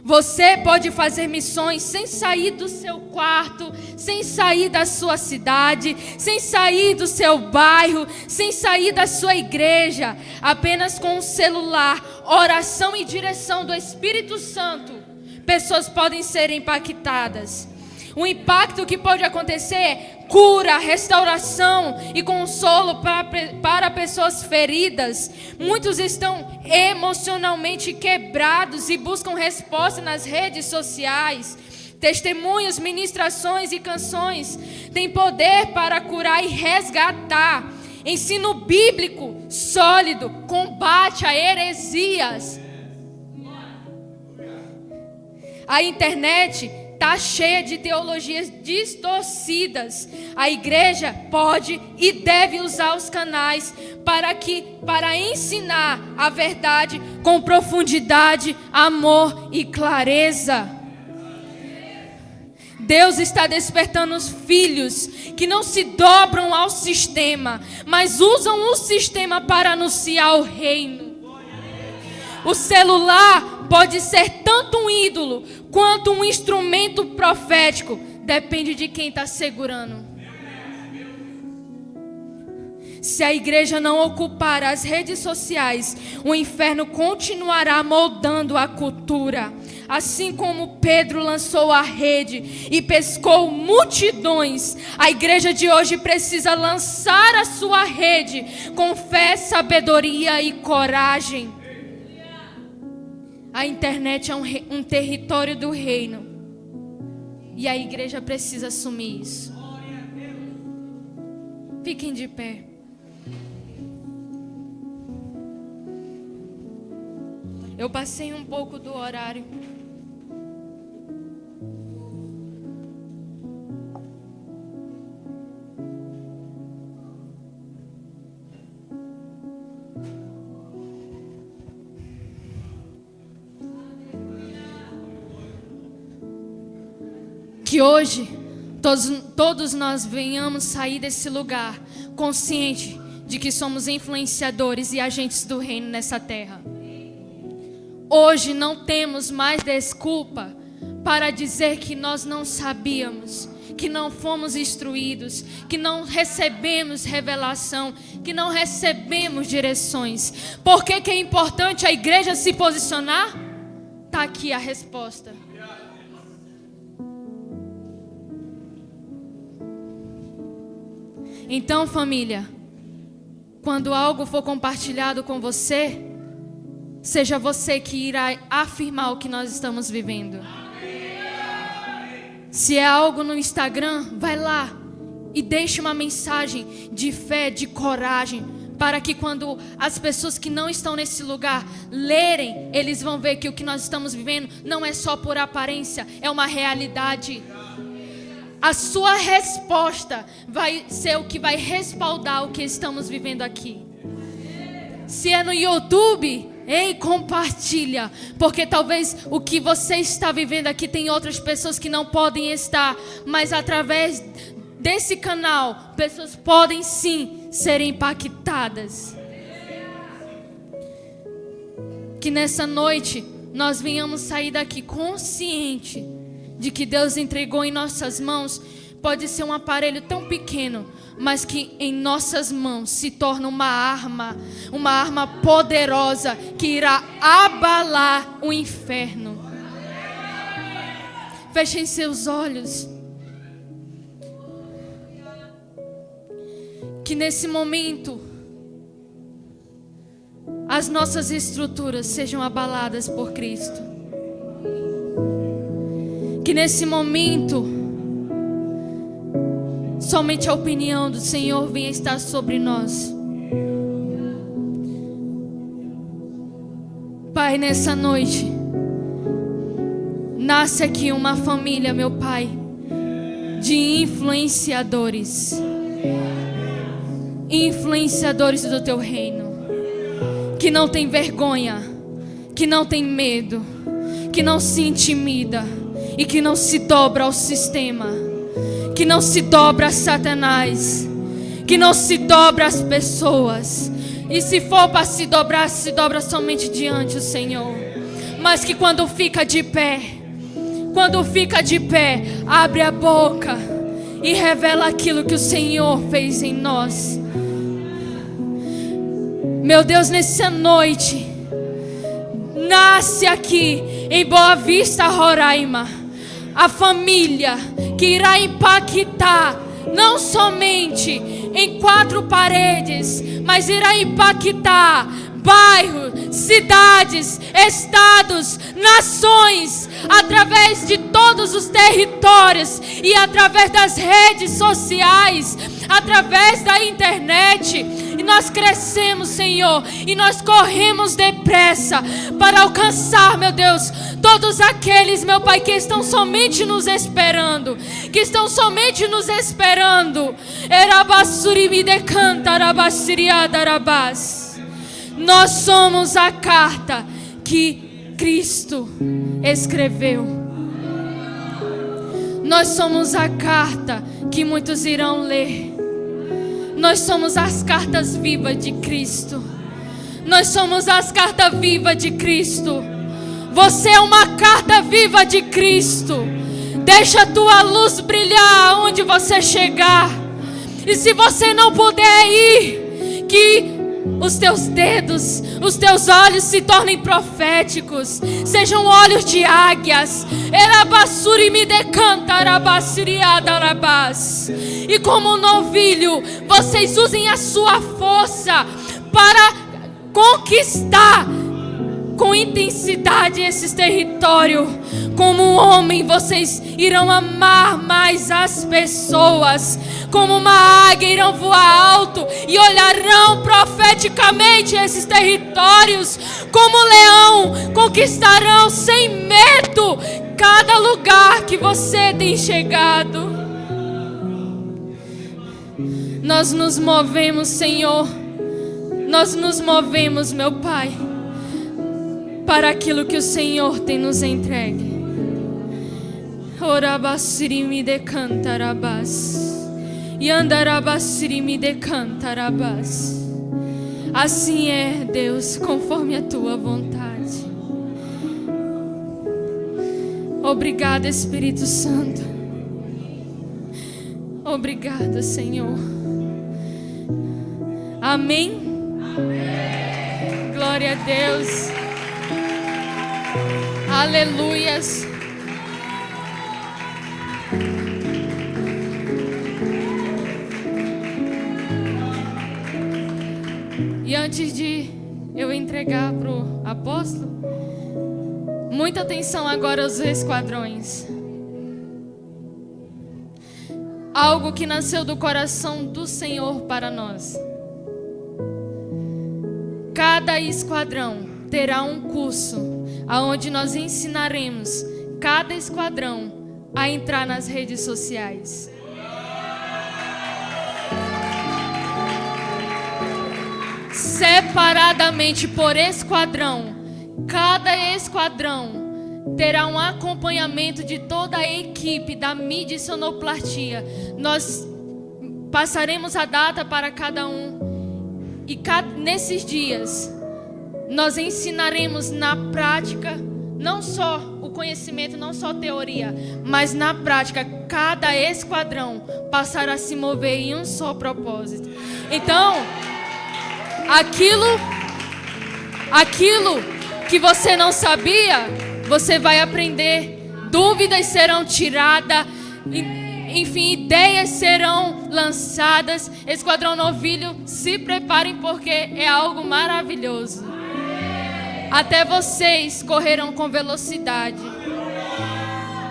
Você pode fazer missões sem sair do seu quarto, sem sair da sua cidade, sem sair do seu bairro, sem sair da sua igreja, apenas com um celular, oração e direção do Espírito Santo. Pessoas podem ser impactadas. O impacto que pode acontecer é cura, restauração e consolo para pessoas feridas. Muitos estão emocionalmente quebrados e buscam resposta nas redes sociais. Testemunhos, ministrações e canções têm poder para curar e resgatar. Ensino bíblico sólido combate a heresias. A internet está cheia de teologias distorcidas. A igreja pode e deve usar os canais para ensinar a verdade com profundidade, amor e clareza. Deus está despertando os filhos que não se dobram ao sistema, mas usam o sistema para anunciar o reino. O celular pode ser tanto um ídolo quanto um instrumento profético. Depende de quem está segurando. Se a igreja não ocupar as redes sociais, o inferno continuará moldando a cultura. Assim como Pedro lançou a rede e pescou multidões, a igreja de hoje precisa lançar a sua rede com fé, sabedoria e coragem. A internet é um território do reino. E a igreja precisa assumir isso. Fiquem de pé. Eu passei um pouco do horário. Que hoje todos nós venhamos sair desse lugar consciente de que somos influenciadores e agentes do reino nessa terra. Hoje não temos mais desculpa para dizer que nós não sabíamos, que não fomos instruídos, que não recebemos revelação, que não recebemos direções. Por que é importante a igreja se posicionar? Está aqui a resposta. Então, família, quando algo for compartilhado com você, seja você que irá afirmar o que nós estamos vivendo. Se é algo no Instagram, vai lá e deixe uma mensagem de fé, de coragem, para que quando as pessoas que não estão nesse lugar lerem, eles vão ver que o que nós estamos vivendo não é só por aparência, é uma realidade. A sua resposta vai ser o que vai respaldar o que estamos vivendo aqui. Se é no YouTube, ei, compartilha, porque talvez o que você está vivendo aqui tem outras pessoas que não podem estar, mas através desse canal, pessoas podem sim ser impactadas. Que nessa noite nós venhamos sair daqui consciente de que Deus entregou em nossas mãos, pode ser um aparelho tão pequeno, mas que em nossas mãos se torna uma arma poderosa que irá abalar o inferno. Fechem seus olhos. Que nesse momento as nossas estruturas sejam abaladas por Cristo. Que nesse momento somente a opinião do Senhor venha estar sobre nós. Pai, nessa noite nasce aqui uma família, meu Pai, de influenciadores. Influenciadores do Teu reino. Que não tem vergonha, que não tem medo, que não se intimida e que não se dobra ao sistema, que não se dobra a Satanás, que não se dobra às pessoas. E se for para se dobra somente diante do Senhor. Mas que quando fica de pé, abre a boca e revela aquilo que o Senhor fez em nós. Meu Deus, nessa noite, nasce aqui em Boa Vista, Roraima, a família que irá impactar não somente em 4 paredes, mas irá impactar bairros, cidades, estados, nações, através de todos os territórios e através das redes sociais, através da internet. E nós crescemos, Senhor, e nós corremos depressa para alcançar, meu Deus, todos aqueles, meu Pai, que estão somente nos esperando, Nós somos a carta que Cristo escreveu. Nós somos a carta que muitos irão ler. Nós somos as cartas vivas de Cristo. Nós somos as cartas vivas de Cristo. Você é uma carta viva de Cristo. Deixa a tua luz brilhar onde você chegar. E se você não puder ir, que os teus dedos, os teus olhos se tornem proféticos, sejam olhos de águias. E como novilho, vocês usem a sua força para conquistar com intensidade esses territórios. Como um homem, vocês irão amar mais as pessoas. Como uma águia, irão voar alto e olharão profeticamente esses territórios. Como um leão, conquistarão sem medo cada lugar que você tem chegado. Nós nos movemos, Senhor. Nós nos movemos, meu Pai, para aquilo que o Senhor tem nos entregue. Orabasirimi decantarabás. Yandarabasirimi decantarabás. Assim é, Deus, conforme a tua vontade. Obrigado, Espírito Santo. Obrigado, Senhor. Amém. Amém. Glória a Deus. Aleluias. E antes de eu entregar para o apóstolo, muita atenção agora aos esquadrões. Algo que nasceu do coração do Senhor para nós. Cada esquadrão terá um curso aonde nós ensinaremos cada esquadrão a entrar nas redes sociais. Separadamente por esquadrão, cada esquadrão terá um acompanhamento de toda a equipe da mídia e sonoplastia. Nós passaremos a data para cada um. E nesses dias, nós ensinaremos na prática, não só o conhecimento, não só a teoria, mas na prática, cada esquadrão passará a se mover em um só propósito. Então, aquilo que você não sabia, você vai aprender. Dúvidas serão tiradas, enfim, ideias serão lançadas. Esquadrão Novilho, se preparem porque é algo maravilhoso. Até vocês correrão com velocidade.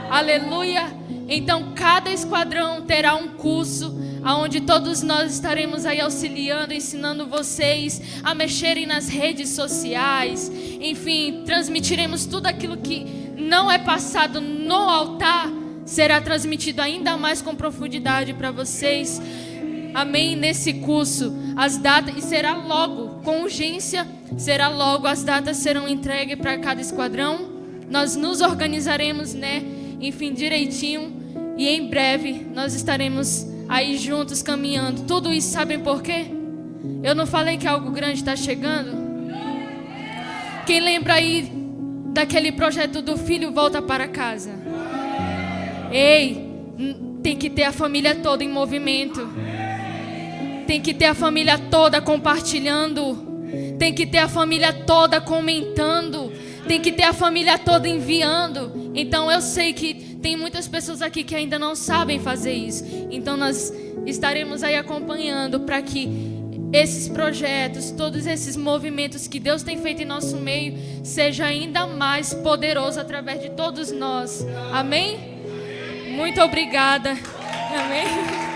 Aleluia. Então cada esquadrão terá um curso onde todos nós estaremos aí auxiliando, ensinando vocês a mexerem nas redes sociais. Enfim, transmitiremos tudo aquilo que não é passado no altar, será transmitido ainda mais com profundidade para vocês. Amém? Nesse curso, as datas, e será logo, com urgência, será logo, as datas serão entregues para cada esquadrão. Nós nos organizaremos, né? Enfim, direitinho. E em breve nós estaremos aí juntos caminhando. Tudo isso sabem por quê? Eu não falei que algo grande está chegando? Quem lembra aí daquele projeto do Filho Volta para Casa? Ei, tem que ter a família toda em movimento. Tem que ter a família toda compartilhando. Tem que ter a família toda comentando. Tem que ter a família toda enviando. Então eu sei que tem muitas pessoas aqui que ainda não sabem fazer isso. Então nós estaremos aí acompanhando para que esses projetos, todos esses movimentos que Deus tem feito em nosso meio, seja ainda mais poderoso através de todos nós. Amém? Muito obrigada. Amém?